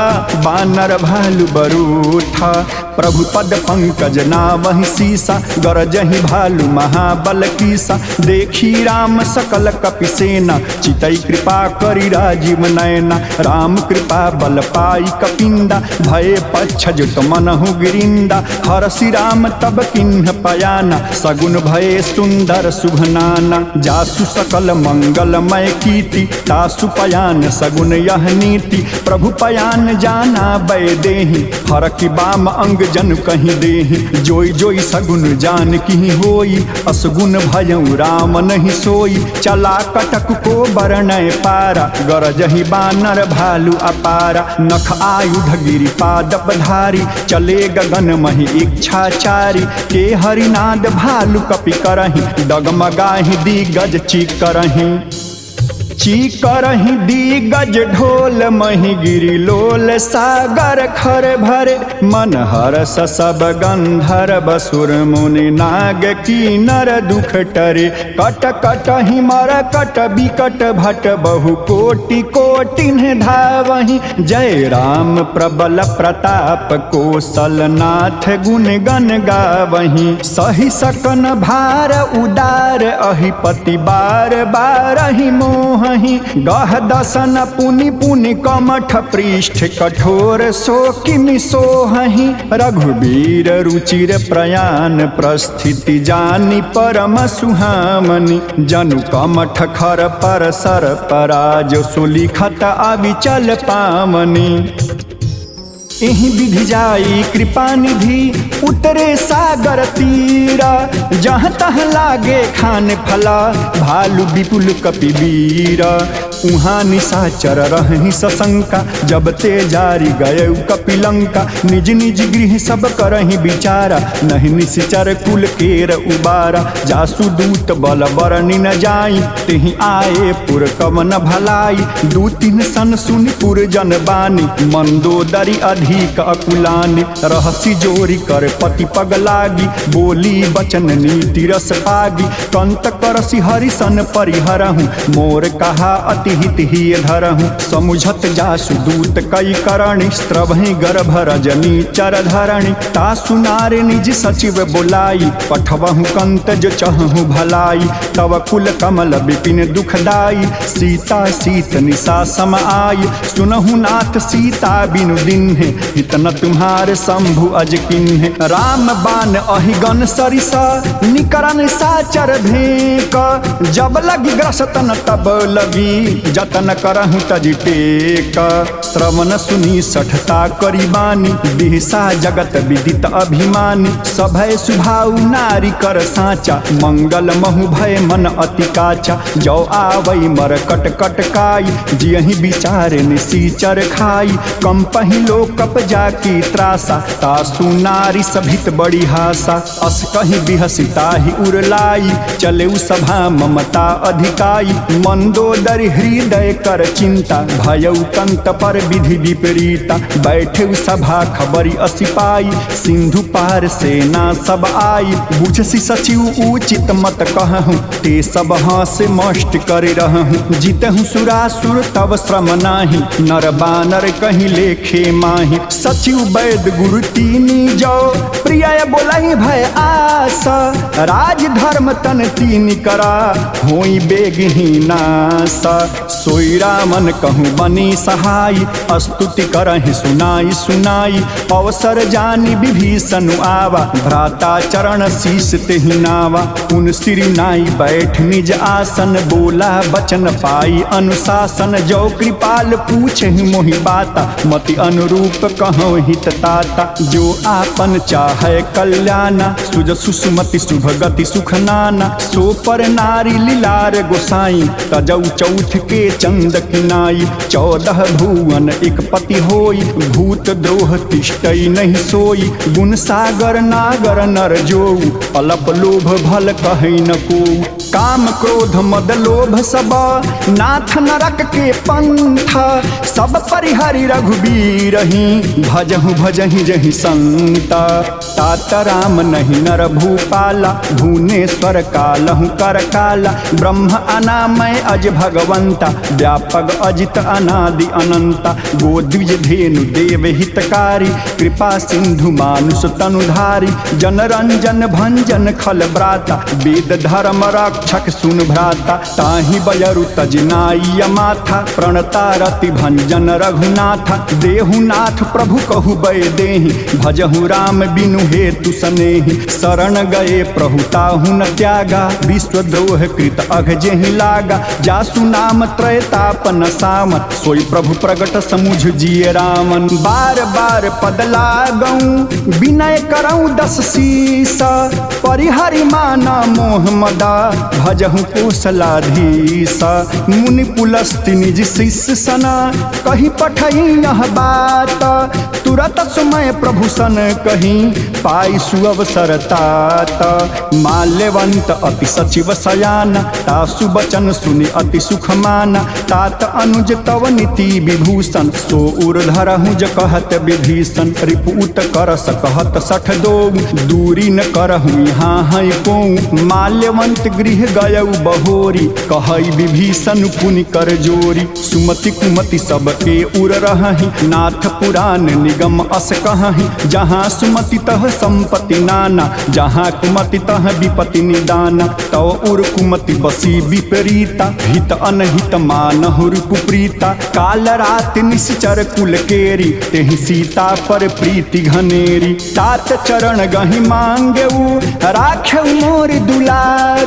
बानर भालु बरूथा प्रभु पद पंकज नावहि सीसा गरजहि भालु महाबल कीसा देखी राम सकल कपि सेना चितई कृपा करि राजीव नयना राम कृपा बल पाई कपिंदा भय पच्छजुत मनहु गिरिंदा हरसि राम तब किन्ह पयाना सगुन भय सुंदर शुभनाना जासु सकल मंगलमय कीर्ति तासु पयान सगुन यह नीति प्रभु पयान जाना बै देहि हरकि बाम अंग जन कहीं देहि जोई जोई सगुन जान की होई असगुन भयउ राम नहीं सोई चला कटक को बरनय पारा गरजहि बानर भालु अपारा नख आयुध गिरि पादप धारी चले गगन महि इच्छाचारी के हरिनाद भालु कपि करहि डगमगाहि दिगज चिकरहि। चीकरहि दिग्गज ढोल मही गिरी लोल सागर खर भरे मन हरस सब गंधर्व सुर मुनि नाग कीनर दुख टरे कट कट हिमर कट बिकट भट बहु कोटि कोटिन धावहि जय राम प्रबल प्रताप कौशलनाथ गुण गण गावहि सही सकन भार उदार अहिपति बार बारहि मोह गह दसन पुनि पुनि कमठ पृष्ठ कठोर सो किमि सोहहि रघुबीर रुचिर प्रयाण प्रस्थिति जानि परम सुहामनि जनु कमठ खर पर सर पराज सुलिखत अविचल पावनि एहि विधि जाई कृपा निधि उतरे सागर तीरा जहाँ तहाँ लागे खान फला भालू विपुल कपिवीरा उहाँ निशाचर रहि सशंका जब ते जारी गए कपिलंका निज निज गृह सब करहि विचारा नहीं निश्चर कुल केर उबारा जासु दूत बल बरनि न जाई तेहि आए पुर कवन भलाई दू तीन सन सुनि पुर जन बानी मंदोदरी अधिक अकुलानि रहसी जोरी कर पति पग लागी बोली बचन नीति रस पागी कंत करसी हरिसन परिहरहु मोर कहा अति हित ही धरहु समुझत जासु दूत कई करणी स्त्रभहि गर्भ रजनी चर धरणी तासु नारे निज सचिव बोलाई पठवहु कंत जो चहु भलाई तव कुल कमल विपिन दुखदाई सीता सीत निशा सम आई सुनहु नाथ सीता बिनु दिन्हे इतना तुम्हारे शंभु अज किन्हे राम बान अहिगन सरिसा निकरन साचर भेक जब लगी ग्रसतन तब लगी जतन करहु तजि टेक श्रवण सुनी सठता करी बानी दिहसा जगत विदित अभिमानी सभय सुभाउ नारी कर साचा मंगल महु भय मन अति काचा जो आवई मर कट कट काई जियहि विचारे निसीचर खाई कम पहिलो कप जाकी त्रासा तासु नारी सभित बड़ी हासा अस कहीं बिहसिता ही उरलाई चले सभा ममता अधिकाई मंदोदरी हृदय कर चिंता भयउ कंत पर विधि विपरीता बैठे सभा खबरी असिपाई सिंधु पार सेना सब आई बुझसी सचिव उचित मत कहूँ ते सब हास मष्ट कर रहूँ जीतहु सुरासुर तब श्रम नाही नर बानर कहीं लेखे माही सचिव वैद गुरु तीनी जो प्रिय बोलाई भय आस राज धर्म तन तीन करा होई बेगहीनास सोई रामन कहूँ बनी सहाय स्तुति करहि सुनाई सुनाई अवसर जानी विभीषण आवा भ्राता चरण शीस तेहि नावा उन सिर नाई बैठ निज आसन बोला बचन पाई अनुशासन जो कृपाल पूछे मोहि बाता मति अनुरूप कहो हित ताता जो आपन चाहे कल्याणा सुज सुसुमति शुभ गति सुख नाना सो पर नारी लीलार गोसाई तजौ चौथ के चंद किनाई 14 भुवन एक पति होई भूत द्रोह तिष्ठई नहीं सोई गुण सागर नागर नर जो अलप लोभ भल कहि न को काम क्रोध मद लोभ सब नाथ नरक के पंथ सब परिहरि रघुबीर भजहु भजहि जहि संत तात राम नहीं नर भूपाला भुवनेश्वर कालहु कर काला ब्रह्म अनामय अज भगवंता व्यापक अजित अनादि अनंता गोद्विज धेनु देव हितकारी कृपा सिंधु मानुष तनुधारी जनरंजन भंजन खल ब्राता वेद धर्म रक्षक सुन भ्राता ताहि बयरु तजनाई माथा प्रणता रति भंजन रघुनाथा देहुनाथ प्रभु कहु बय देहि भजहु राम बिनु हेतु सनेहि शरण गए प्रहुताहु न त्यागा विश्वद्रोह कृत अघ जेहि लागा जासु नाम त्रयतापन सामन सोई प्रभु प्रगट समुझ जिय रामन बार बार पद लागऊं विनय करऊं 10 शीस परिहरि माना मोह मदा भजहु कौशलाधीश मुनि पुलस्ति निज शिष्य सना कही पठई यह बात तुरत सुमय प्रभु सन कही पाई सुअवसर तात। माल्यवंत अति सचिव सयाना, तासु बचन सुनि अति सुख माना। तात अनुज तव नीति विभूषण, सो उर्धर हुज कहत विभीषण। रिपुत करस कहत सठ दो, दूरी न करहु यहाँ है को। माल्यवंत गृह गयउ बहोरी, कहई विभीषण पुनि कर जोरी। सुमति कुमति सबके उर रहहि, नाथ पुराण निगम अस कहहि। जहाँ सुमति तह संपत्ति नाना, जहाँ कुमति तह विपत्ति निदाना। तव उर कुमति बसी विपरीता, हित अनहित मानहु रिपुप्रीता। काल रात निश्चर कुल केरी, तेहि सीता पर प्रीति घनेरी। तात चरण गहि मांगेऊ, राखेऊ मोर दुलार।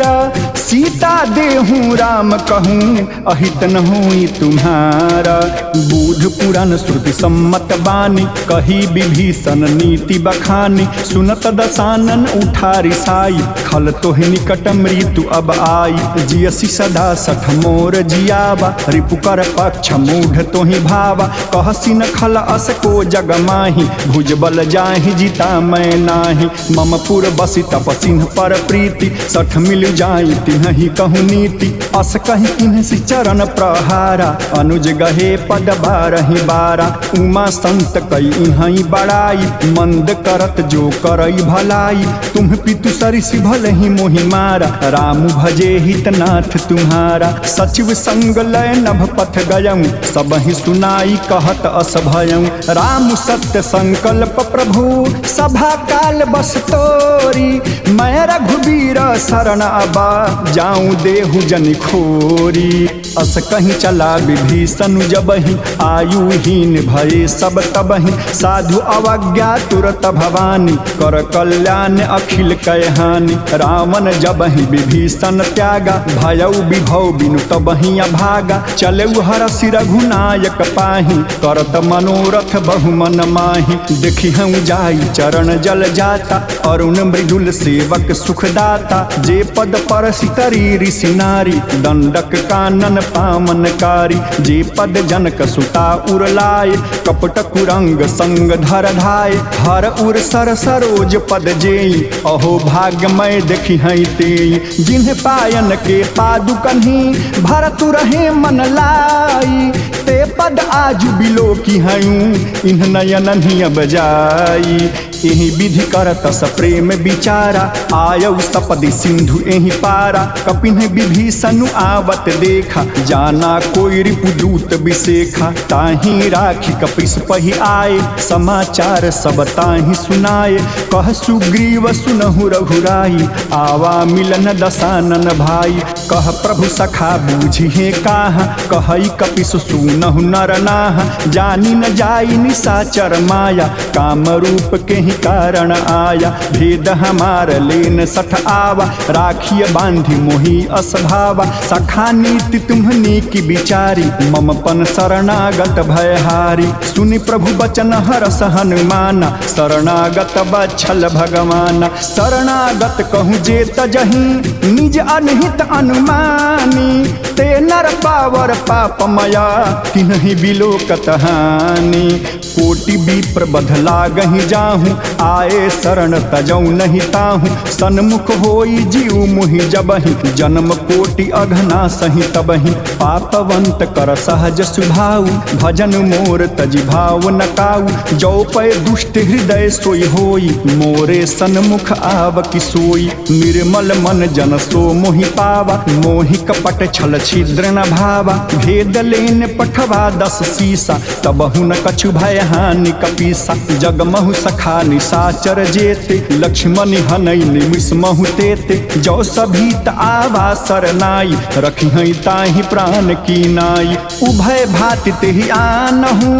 सीता देहूँ राम कहूँ, अहित न होई तुम्हारा। बूढ़ पुराण श्रुति सम्मत बानी, कही विभीषण नीति बखानी। सुनत दसानन उठारी साई, खल तोहि निकट मृत्यु अब आई। जियसी सदा सठ मोर जियावा, रिपुकर पक्ष मूढ़ तोहि भावा। कहसी न खल अस को जग माही, भुजबल जाहि जिता मैं नाही। मम पुर बसी तपसिन्ह पर प्रीति, सठ मिल जाई तिन्हि कहु नीति। अस कहि किन्हि चरण प्रहारा, अनुज गहे पद बारहि बारा। उमा संत कई इहि बड़ाई, मंद करत जो करई भलाई। तुम पितु सरिसि भलहि मोहि मारा, राम भजे हितनाथ तुम्हारा। सचिव संग लय नभ पथ गयऊँ, सबहि सुनाई कहत अस भयऊँ। राम सत्य संकल्प प्रभु, सभा काल बस तोरी। मैं रघुबीर शरण अबा, जाऊँ देहु जन खोरी। अस कहीं चला विभीषण जबहि, आयुहीन भये सब तबहि। साधु अवज्ञा तुरत भवानी, कर कल्याण अखिल कयहानि। रावण जबहि विभीषण त्यागा, भयउ विभव बिनु तबहि अभागा। चलेउ हरषि रघुनायक पाहि, करत मनोरथ बहुमन माहि। देखिहउँ जाई चरण जल जाता, अरुण मृदुल सेवक सुखदाता। जे पद परसि तरी ऋषि नारी, दंडक कानन पामनकारी। जे पद जनक सुता उरलाय, कपट कुरंग संग धर धाय। हर उर सर सरोज पद जेई, अहो भाग्यमय देखी हई तेई। जिन्ह पायन के पादुकन्ही, भरतु रहे मन लाई। ते पद आज बिलो की हयूं, इन्ह नयन ही अब जाई। एहि विधि करत स प्रेम विचारा, आयउ सपदि सिंधु एहि पारा। कपिन्ह विभीषण आवत देखा, जाना कोई रिपुदूत विशेखा। ताहि राखी कपिस पहि आए, समाचार सब ताहि सुनाए। कह सुग्रीव सुनहु रघुराई, आवा मिलन दसानन भाई। कह प्रभु सखा बूझिहे काहा, कहई कपिस सुनहु नर नाहा। जानी न जाई निशाचर माया, काम रूप के कारण आया। भेद हमार लेन सठ आवा, राखिय बांधि मोहि असभावा। सखा नीति तुम्हनी की विचारी, मम पन शरणागत भयहारी। सुनि प्रभु बचन हरस हनुमाना, शरणागत बच्छल भगवाना। शरणागत कहूँ जे तजहि, निज अनहित अनुमानी। ते नर पावर पापमया, तिन्हि बिलोकत हानि। कोटि विप्र बध लागहि जाहूँ, आए शरण तजऊ नहीं ताहूँ। सन्मुख होई जीव मुहि जबहि, जन्म कोटि अघना सहि तबहि। पापवंत कर सहज सुभाऊ, भजन मोर तजि भाव न काऊ। जो पै दुष्ट हृदय सोई होई, मोरे सन्मुख आव कि सोई। निर्मल मन जन सो मोहि पावा, मोहि कपट छल छिद्र न भावा। भेद लेन पठवा 10 सीसा, तबहु न कछु भय हानि कपीसा। जगमहु सखा निशाचर जेते, लक्ष्मण हनई निमिष महु तेते। जो सभीत आवा सरनाई, रखिहई ताहि प्राण की नाई। उभय भाति तेहि आनहु,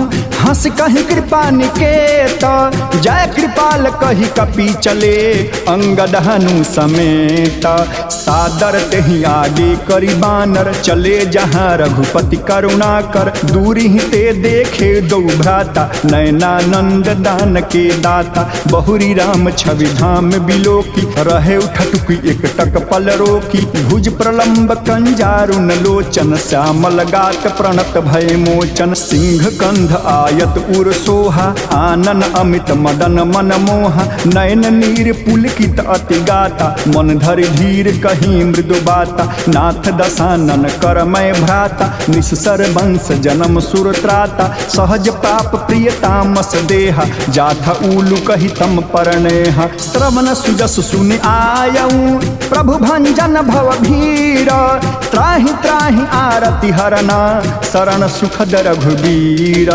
हंस कहि कृपा निकेत। जय कृपाल कहि कपि चले, अंगद हनु समेत। सादर तेहि आगे करि बानर, पर चले जहाँ रघुपति करुणा कर। दूरी ही ते देखे दो भ्राता, नयनानंद दान के दाता। बहुरी राम छवि धाम बिलोकी, रहे उठटुकी एक टक पल रोकी। भुज प्रलंब कंजारुन लोचन, श्यामल गात प्रणत भय मोचन। सिंह कंध आयत उर सोहा, आनन अमित मदन मन मोहा। नयन नीर पुलकित अति गाता, मन धरि धीर कहीं मृदु बाता। नाथ दशानन कर मैं भ्राता, निस्सर वंश जन्म सुर त्राता। सहज पाप प्रियतामस देहा, जाथा उलु कही तम परनेहा। श्रवण सुजस सुनि आयऊ, प्रभु भंजन भव भीर। त्राहि त्राहि आरति हरना, शरण सुखद रघुबीर।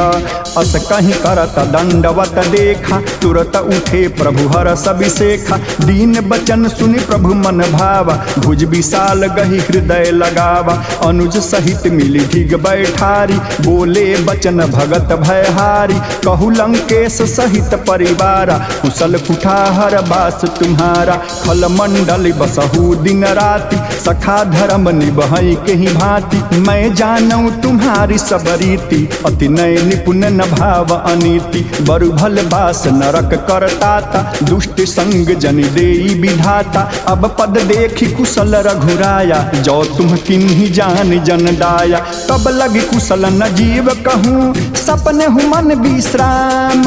अस कहीं करत दंडवत देखा, तुरत उठे प्रभु हरस अभिषेखा। दीन बचन सुनि प्रभु मन भावा, भुज विशाल गहि हृदय लगावा। अनुज सहित मिली ढिग बैठारी, बोले बचन भगत भयहारी। कहु लंकेश सहित परिवारा, कुशल कुठाहर बास तुम्हारा। खल मंडल बसहु दिन राति, सखा धर्म निबहै केहि भांति। मैं जानऊ तुम्हारी सब रीति, अति नय निपुण न भाव अनीति। बरु भल बास नरक करताता, दुष्ट संग जन देई विधाता। अब पद देखी कुशल रघुराया, जो तुम किन्हीं जान जन दाया। तब लगी कुशल न जीव कहूँ, सपने हूँ मन विश्राम।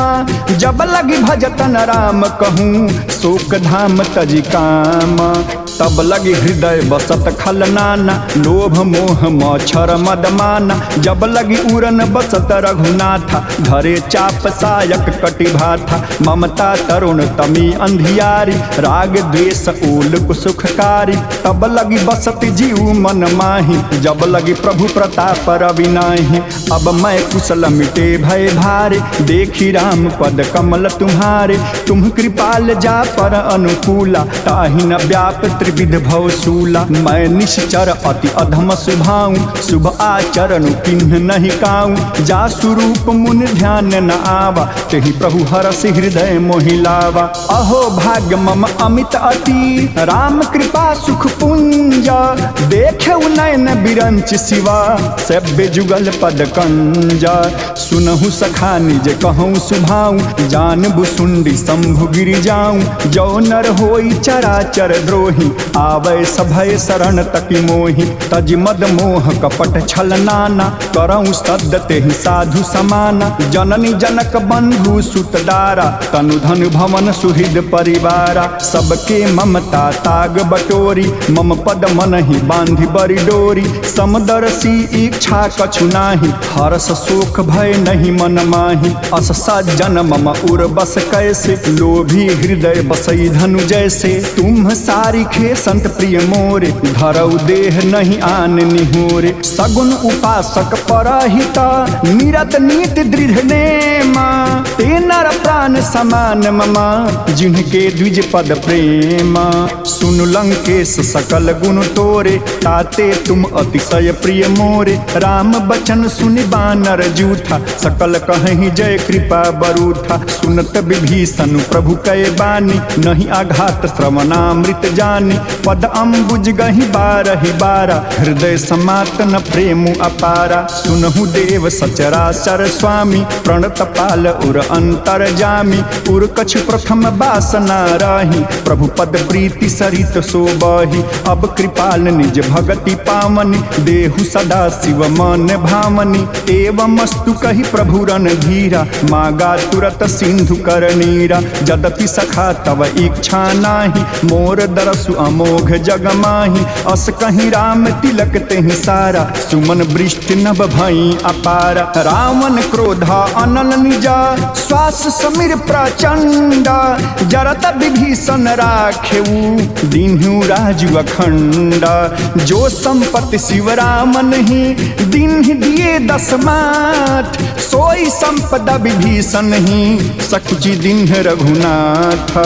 जब लगी भजतन राम कहूँ, शोक धाम तजी काम। तब लगी हृदय बसत खल नाना, लोभ मोह मच्छर मदमाना। जब लगी उरन बसत रघुनाथा, धरे चाप सायक कटिभाथा। ममता तरुण तमी अंधियारी, राग द्वेष ओल सुखकारी। तब लगी बसत जीव मन माही, जब लगी प्रभु प्रताप रविनाही। अब मैं कुशल मिटे भय भारे, देखी राम पद कमल तुम्हारे। तुम कृपाल जा पर अनुकूला, ताहि न व्याप त्रिविध भवशूला। मैं निश्चर अति अधम सुभाऊं, शुभ आचरण किन्ह नहीं काऊं। जा स्वरूप मुन ध्यान न आवा, तेहि प्रभु हरस हृदय मोहिलावा। अहो भाग्य मम अमित अति, राम कृपा सुख पुंज। देखे नयन बिरंच शिवा, सेव्य जुगल पद कंजा। सुनहु सखा निज कहूँ सुभाऊं, जान बुसुंडी शंभु गिरि जाऊं। जो नर होई चराचर द्रोही, आवे सभय शरण तकी मोहि। तज मद मोह कपट छल नाना, करऊँ सद्द तेहि साधु समाना। जननी जनक बंधु सुत दारा, तनु धन भवन सुहृद परिवारा। सबके ममता ताग बटोरी, मम पद मन ही बांधि बरि डोरी। समदर्शी इच्छा कछु नाही, हरस शोक भय नहीं मन माही। अस सज्जन मम उर बस कैसे, लोभी हृदय बसई धनु जैसे। तुम सारिखे संत प्रिय मोरे, धरऊ देह नहीं आन निहोरे। सगुन उपासक परहिता, निरत नीति दृढ़ नेमा। ते नर प्राण समान ममा, जिनके द्विज पद प्रेमा। सुन लंकेश सकल गुण तोरे, ताते तुम अतिशय प्रिय मोरे। राम बचन सुनि बानर जूठा, सकल कहीं जय कृपा बरूठा। सुनत विभीषण प्रभु कै बानी, नहीं आघात श्रवणामृत जानी। पद अम्बुज गहि बारहि बारा, हृदय समातन प्रेम अपारा। सुनहु देव सचराचर स्वामी, प्रणत पाल उर अंतर जामी। उर कछु प्रथम बासना रही, प्रभु पद प्रीति सरित सोबही। अब कृपाल निज भगति पावनी, देहु सदा शिव मन भावनी। एवमस्तु कहि प्रभु रन धीरा, मागा तुरत सिंधु कर नीरा। जदपि सखा तव इच्छा नाही, मोर दरसु अमोघ जग माही। अस कहीं राम तिलक तेहि सारा, सुमन वृष्टि नभ भई अपारा। रावण क्रोधा अनल निजा, श्वास समीर प्रचंड। जरत विभीषण राखेऊ, दीन्हु राजु अखंड। जो संपत्ति शिव राम नहीं, दीन्ह दिए दसमात। सोई संपदा विभीषण ही, सकुचि दीन्ह रघुनाथ।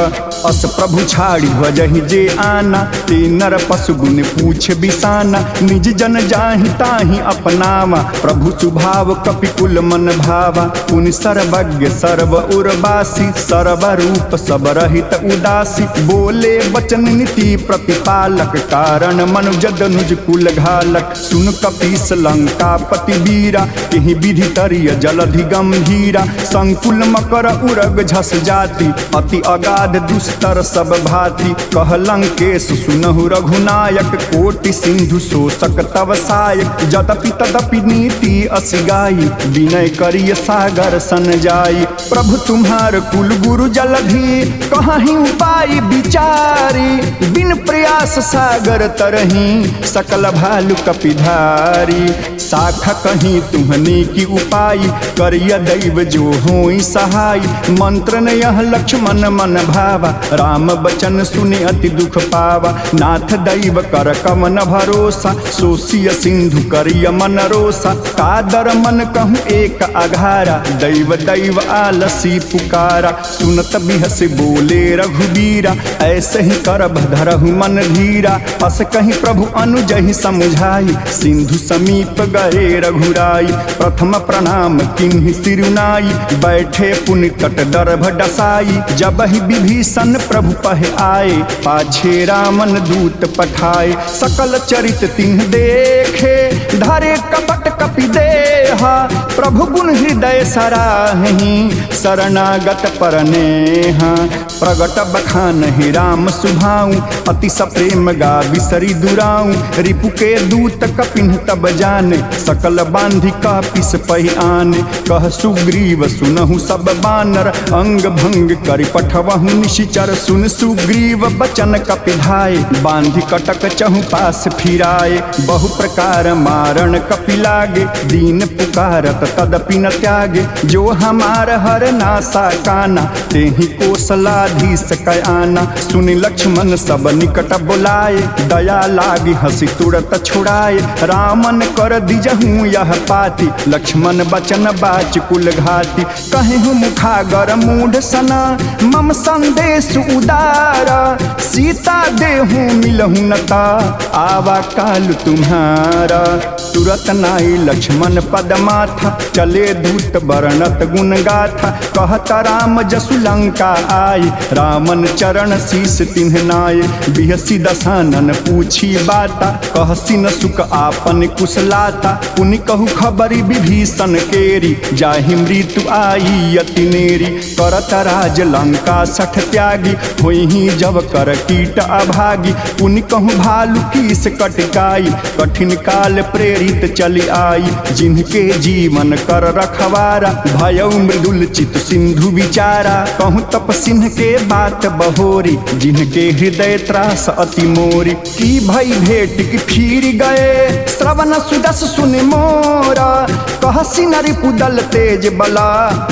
अस प्रभु छाड़ी वजहि जे आना, ते नर पशु गुण पूछ बिसाना। निज जन जाहि ताहि अपनावा, प्रभु सुभाव कपिकुल मन भावा। पुनि सर्वज्ञ सर्व उर्वासी, सर्व रूप सब रहित उदासी, बोले वचन नीति प्रतिपालक, कारण मनुज दनुज कुल घालक। सुन कपीस लंकापति वीरा, एहि विधि तरिय जलधि गंभीरा। संकुल मकर उरग झस जाति, अति अगाध दुस्तर सब भांति। कह लंकेश सुनहु रघुनायक, कोटि सिंधु शोषक तव सायक। यद्यपि तदपि नीति असि गाई, विनय करिय सागर सन जाई। प्रभु तुम्हार कुल गुरु जलधि, कहीं उपाय विचारी। बिन प्रयास सागर तरही, सकल भालु कपिधारी। शाखा कहीं तुम्हनी की उपाय, करिय दैव जो होई सहाय। मंत्र न यह लक्ष्मण मन भावा, राम बचन सुने अति दुख पावा। नाथ दैव कर कमन भरोसा, सोसिय सिंधु करिय मन रोसा। कादर मन कहूँ एक अघारा, दैव दैव आलसी पुकारा। सुनत बिहस बोले रघुबीरा, ऐसे ही कर धरहु मन धीरा। अस कहीं प्रभु अनुजहि समुझाई, सिंधु समीप गए रघुराई। प्रथम प्रणाम किन्हि सिरुनाई, बैठे पुनि तट दर्भ डसाई। जब ही विभीषण प्रभु पह आए, पाछे रामन दूत पठाए। सकल चरित तिन्ह देखे, धरे कपट कपि देहा। प्रभु गुण हृदय सराहि, शरणागत परनेहा। प्रगट बखान ही राम सुभाऊ, अति सप्रेम गा बिसरी दुराऊ। रिपु के दूत कपिन तब जाने, सकल बांधि कापिस पहि आने। कह सुग्रीव सुनहु सब बानर, अंग भंग करि पठवहु निशिचर। सुन सुग्रीव बचन कपिधाय, बांधि कटक चहु पास फिराए। बहु प्रकार मारण कपि लागे, दीन पुकारत तदपि न त्यागे। जो हमार हर नासा काना, तेहि कौशलाधीश कै आना। सुनि लक्ष्मण सब निकट बुलाए, दया लागी हंसी तुरत छुड़ाए। रामन कर दिजहूँ यह पाती, लक्ष्मण बचन बाच कुल घाती। कहेहु मुखागर मूढ़ सना, मम संदेश उदारा। सीता देहु मिलहु नता, आवा काल तुम्हारा। तुरत नाई लक्ष्मण पद माथा, चले दूत बरनत गुण गाथा। कहत राम जसु लंका आई, रामन चरण शीस तिन्ह नाय। बिहसी दसानन पूछी बाता, कहसी न सुख आपन कुशलाता। पुनि कहु खबरी विभीषण केरी, जाहि मृत्यु आई अति नेरी। करत राज लंका सठ त्यागी, होई जब कर कीट अभागी। पुनि कहु भालु कीस कटकाई, कठिन काल प्रेरित चली आई। जिनके जीवन कर रखवारा, भयउ मृदुल चित सिंधु विचारा। कहूँ तप सिंह के बात बहोरी, जिनके हृदय त्रास अति मोरी। की भई भेट की फिर गए, श्रवण सुदस सुन मोरा। कहसी नरि पुदल तेज बला,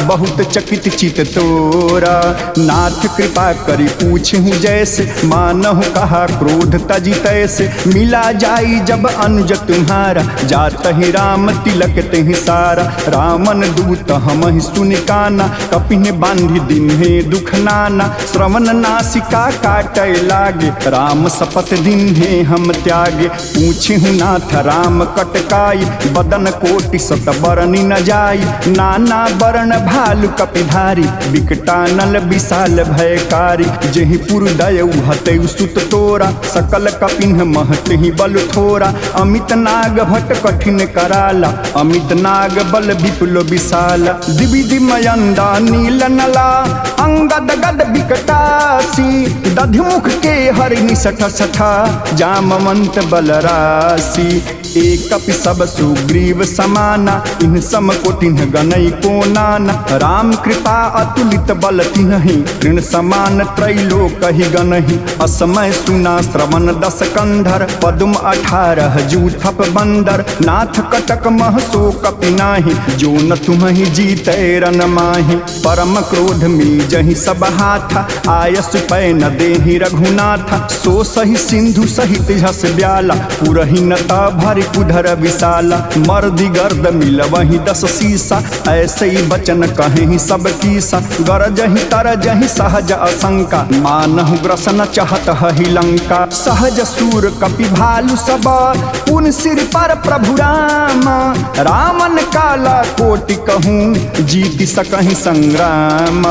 बहुत चकित चित तोरा। नाथ कृपा करी पूछहु जैसे, मानहु कहा क्रोध तजी तैसे। मिला जाई जब अनुज तुम्हारा, जात ही राम तिलक तेहि सारा। रामन दूत हमहि सुनि काना, कपिन बांधि दिन्हे दुख नाना। श्रवण नासिका काटय लागे, राम शपथ दिन्हे हम त्यागे। पूछहु नाथ राम कटकाई, बदन कोटि सत बरनि न जाई। नाना बरन भालु कपिधारी, विकटानल विशाल भयकारी। जेहि पुरदय हतै सुत तोरा, सकल कपिन महतहि बल थोरा। अमित नाग भट कठिन कराला, अमित नाग बल विपुल विशाला। दिविधि मयंदा नील नला, अंगद गद विकटासी। दधिमुख के हरिनि सठ सठा, जामवंत बलरासी। एक कपि सब सुग्रीव समाना, इन सम कोटिन्ह गनई को नाना। राम कृपा अतुलित बल तिन्हि, ऋण समान त्रैलोक ही गनहि। असमय सुना श्रवण दस कंधर, पदुम 18 जूथप बंदर। नाथ कटक मह सो कपि नाही, जो न तुम्हि जीतै रन माहि। परम क्रोध में जहि सब हाथा, आयस पै न देहि रघुनाथा। सो सही सिंधु सहित झस ब्याला, पुरहि न भरि भारी कुधर विशाला, मर्दी गर्द मिल वही 10 शीशा। ऐसे ही बचन कहे ही सब कीसा, गरजही तरजही सहज असंका, मानहु ग्रसन चाहत ही लंका। सहज सूर कपि भालु सब, पुन सिर पर प्रभु राम, रामन काला कोटि कहूँ जीति सकहि संग्राम।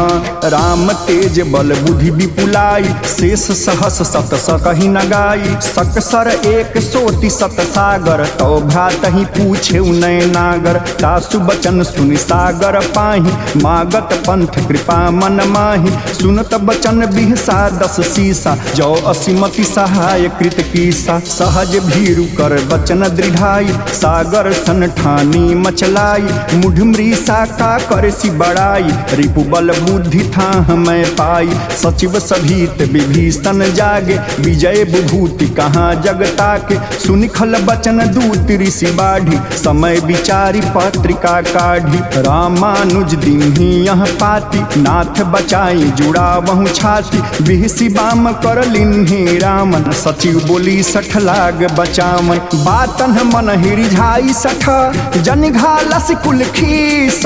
राम तेज बल बुद्धि विपुलाई, शेष सहस सत सकहि न गाई। सकसर एक सोति सत सागर, तो भ्रात ही पूछे उनय नागर। तासु बचन सुनि सागर पाहि, मागत पंथ कृपा मन माहि। सुनत बचन बिहसा 10 शीसा, जो असीमति सहाय कृत कीसा। सहज भीरु कर बचन दृढ़ाई, सागर सन ठानी मचलाई। मुढ़ मृषा का कर सी बड़ाई, रिपु बल बुद्धि था मैं पाई। सचिव सभीत विभीषण जागे, विजय विभूति कहाँ जगता के। सुनिखल बचन दूत ऋषि बाढ़ी, समय विचारी पत्रिका काढ़ी। रामानुज दीन्ही यह पाती, नाथ बचाई जुड़ा वहु छाती। बिहसी बाम कर लिन्ही रामन, सचिव बोली 60 लाग बचावन। बातन मन हिरिझाई 60, जनिघालस कुल खीस।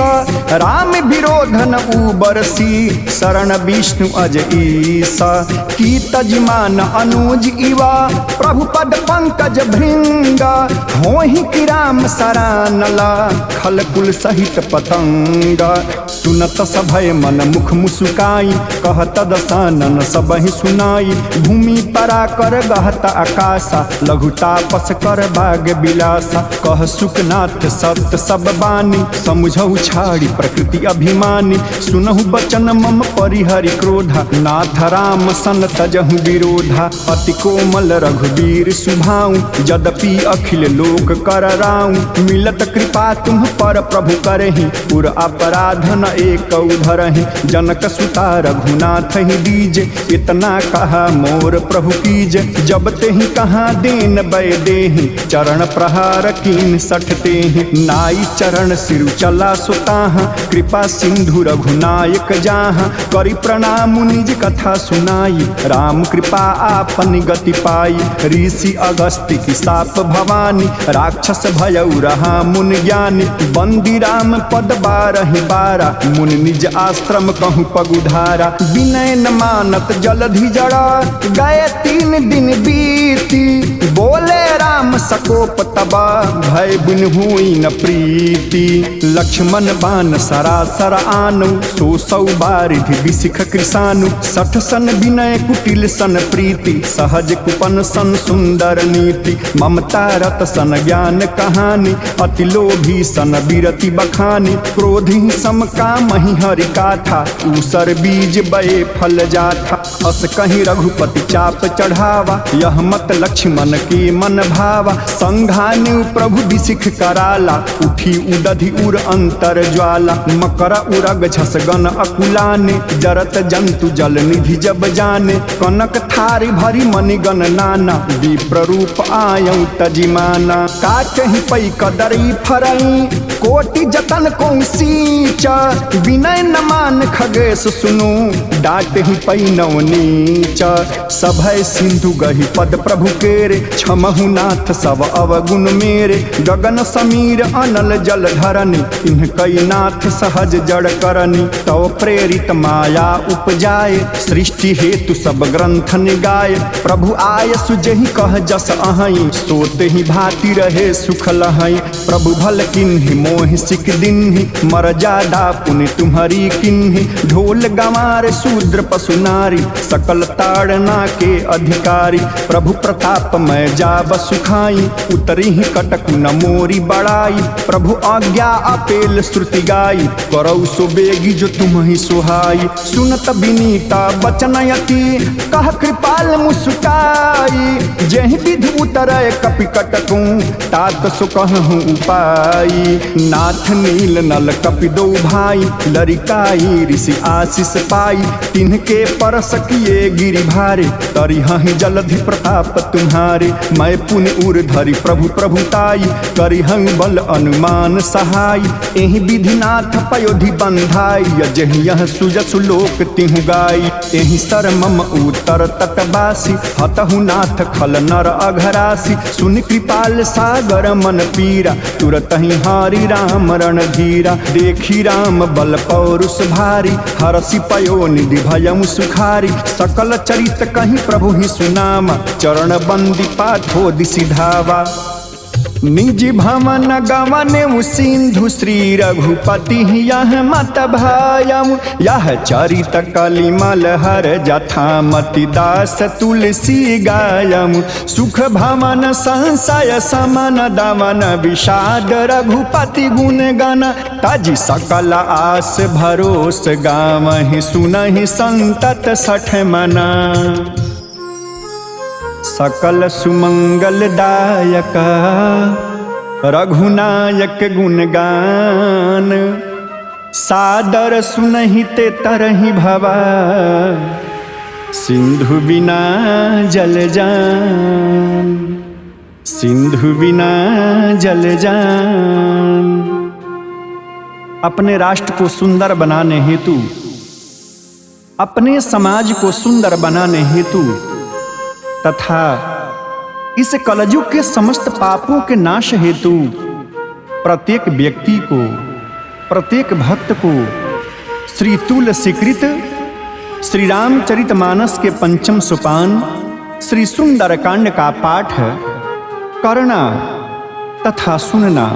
राम विरोधन उबरसी, शरण विष्णु अज ईसा। की तजमान अनुज इवा, प्रभु पद पंकज भृंगा। होहि कि राम सरानला, खल कुल सहित पतंगा। सुनत सभय मन मुख मुसुकाई, कहत दसानन सबहि सुनाई। भूमि परा कर गहत आकाशा, लघु तापस कर भाग बिलासा। कह सुखनाथ सत्य सब बानी, समुझहु छाड़ी प्रकृति अभिमानी। सुनहु बचन मम परिहरि क्रोधा, नाथ राम सन तजहु विरोधा। अति कोमल रघुवीर सुभाऊ, यद्यपि अखिल लोक कर राऊ। मिलत कृपा तुम पर प्रभु करहि, पुर अपराध न एक धरहि। जनक सुता रघुनाथ ही दीजे, इतना कहा मोर प्रभु कीजे। जब ते ही कहा देन बै देहि, चरण प्रहार कीन 60 तेहि। नाई चरण सिरु चला सुताहा, कृपा सिंधु रघुनायक जाहा। करि प्रणाम निज कथा सुनाई, राम कृपा आपन गति पाई। ऋषि अगस्त्य की साप भवानी, राक्षस भयउ रहा मुन ज्ञानी। बंदी राम पद 12 बारा, मुन निज आश्रम कहूँ पगुधारा। विनय न मानत जलधि जड़ा, गए 3 दिन बीती। बोले राम सकोप तबा, भय बिन हुई न प्रीति। लक्ष्मण बान सरासर आनु, 100 बारिधि विशिख कृषानु। 60 सन विनय कुटिल सन प्रीति, सहज कुपन सन सुंदर नीति। ममता रत सन ज्ञान कहानी, अति लोभी सन विरति बखानी। क्रोधि सम कामहि हरि काथा, ऊसर बीज बये फल जाथा। अस कहीं रघुपति चाप चढ़ावा, यह मत लक्ष्मण के मन भावा। संघानु प्रभु विशिख कराला, उठी उदधि उर अंतर ज्वाला। मकर उरग झस गन अकुलाने, जरत जंतु जल निधि जब जाने। कनक थारी भरी मणिगण नाना, विप्र रूप आयऊ तजिमाना। काटहि पै कदरी फरई, कोटि जतन को सींच। विनय न मान खगेश सुनु, डाट ही पै नव नीच। सभय सिंधु गहि पद प्रभु केरे, क्षमहु नाथ सब अवगुण मेरे। गगन समीर अनल जल धरनी, इन्ह कई नाथ सहज जड़ करनी। तव प्रेरित माया उपजाए, सृष्टि हेतु सब ग्रंथ निगाए। प्रभु आय सुजहि कह जस अहई, सोते ही भांति रहे सुख लहई। प्रभु भल किन्हि मोहि सिक दिन्हि, मर जादा पुनि तुम्हारी किन्हि। ढोल गंवार शूद्र पशु नारी, सकल ताड़ना के अधिकारी। प्रभु प्रताप मैं जाब सुखाई, उतरी ही कटक न मोरी बड़ाई। प्रभु आज्ञा अपेल श्रुति गाई, करौ सो बेगी जो तुम ही सुहाई। सुनत विनीता बचनयति, कह कृपाल मुस्काई। जेहि विधि उतरय कपि कटकूं, तात सो कहूँ उपाई। नाथ नील नल कपि दो भाई, लरिकाई ऋषि आशीष पाई। तिनके परस किए गिरि भारे, तरिहहि जलधि प्रताप तुम्हारे। मैं पुनि उर धरि प्रभु प्रभुताई, करिहं बल अनुमान सहाय। एहि विधिनाथ पयोधि बंधाई, यजहि यह सुजसु लोक तिहु गाई। एहि सर मम उत्तर तटवासी, हतहु नाथ खल नर अघरासी। सुनि कृपा कृपाल सागर मन पीरा, तुरत ही हारी राम रणधीरा। देखी राम बल पौरुष भारी, हरषि पयो निधि भयम सुखारी। सकल चरित कहीं प्रभु ही सुनामा, चरण बंदी पाठो दिशि धावा। निज भवन गवन सिंधु श्री रघुपति यह मत भायम। यह चरित कलिमल हर जथामति दास तुलसी गायम। सुख भवन संशय समन दमन विषाद रघुपति गुण गण। तज सकल आस भरोस गावहि सुनहि संतत सठ मना। सकल सुमंगल दायक रघुनायक गुणगान। सादर सुनहिते तरहि भवा, सिंधु बिना जल जान। सिंधु बिना जल जान। अपने राष्ट्र को सुंदर बनाने हेतु, अपने समाज को सुंदर बनाने हेतु तथा इस कलयुग के समस्त पापों के नाश हेतु प्रत्येक व्यक्ति को, प्रत्येक भक्त को श्री तुलसीकृत श्री रामचरितमानस के पंचम सोपान श्री सुंदरकांड का पाठ करना तथा सुनना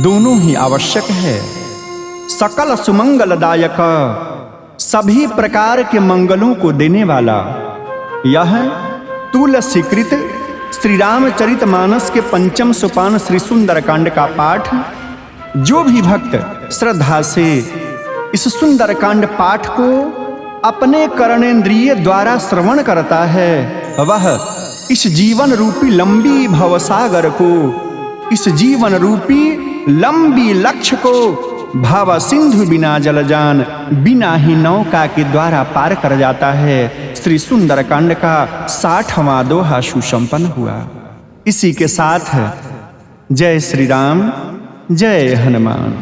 दोनों ही आवश्यक है। सकल सुमंगलदायक, सभी प्रकार के मंगलों को देने वाला यह तुलसीकृत श्री रामचरितमानस के पंचम सोपान श्री सुंदरकांड का पाठ जो भी भक्त श्रद्धा से इस सुंदरकांड पाठ को अपने कर्णेंद्रिय द्वारा श्रवण करता है, वह इस जीवन रूपी लंबी भवसागर को, इस जीवन रूपी लंबी लक्ष्य को भाव सिंधु बिना जलजान, बिना ही नौका के द्वारा पार कर जाता है। श्री सुंदरकांड का 60वां दोहा सुसंपन्न हुआ। इसी के साथ जय श्री राम, जय हनुमान।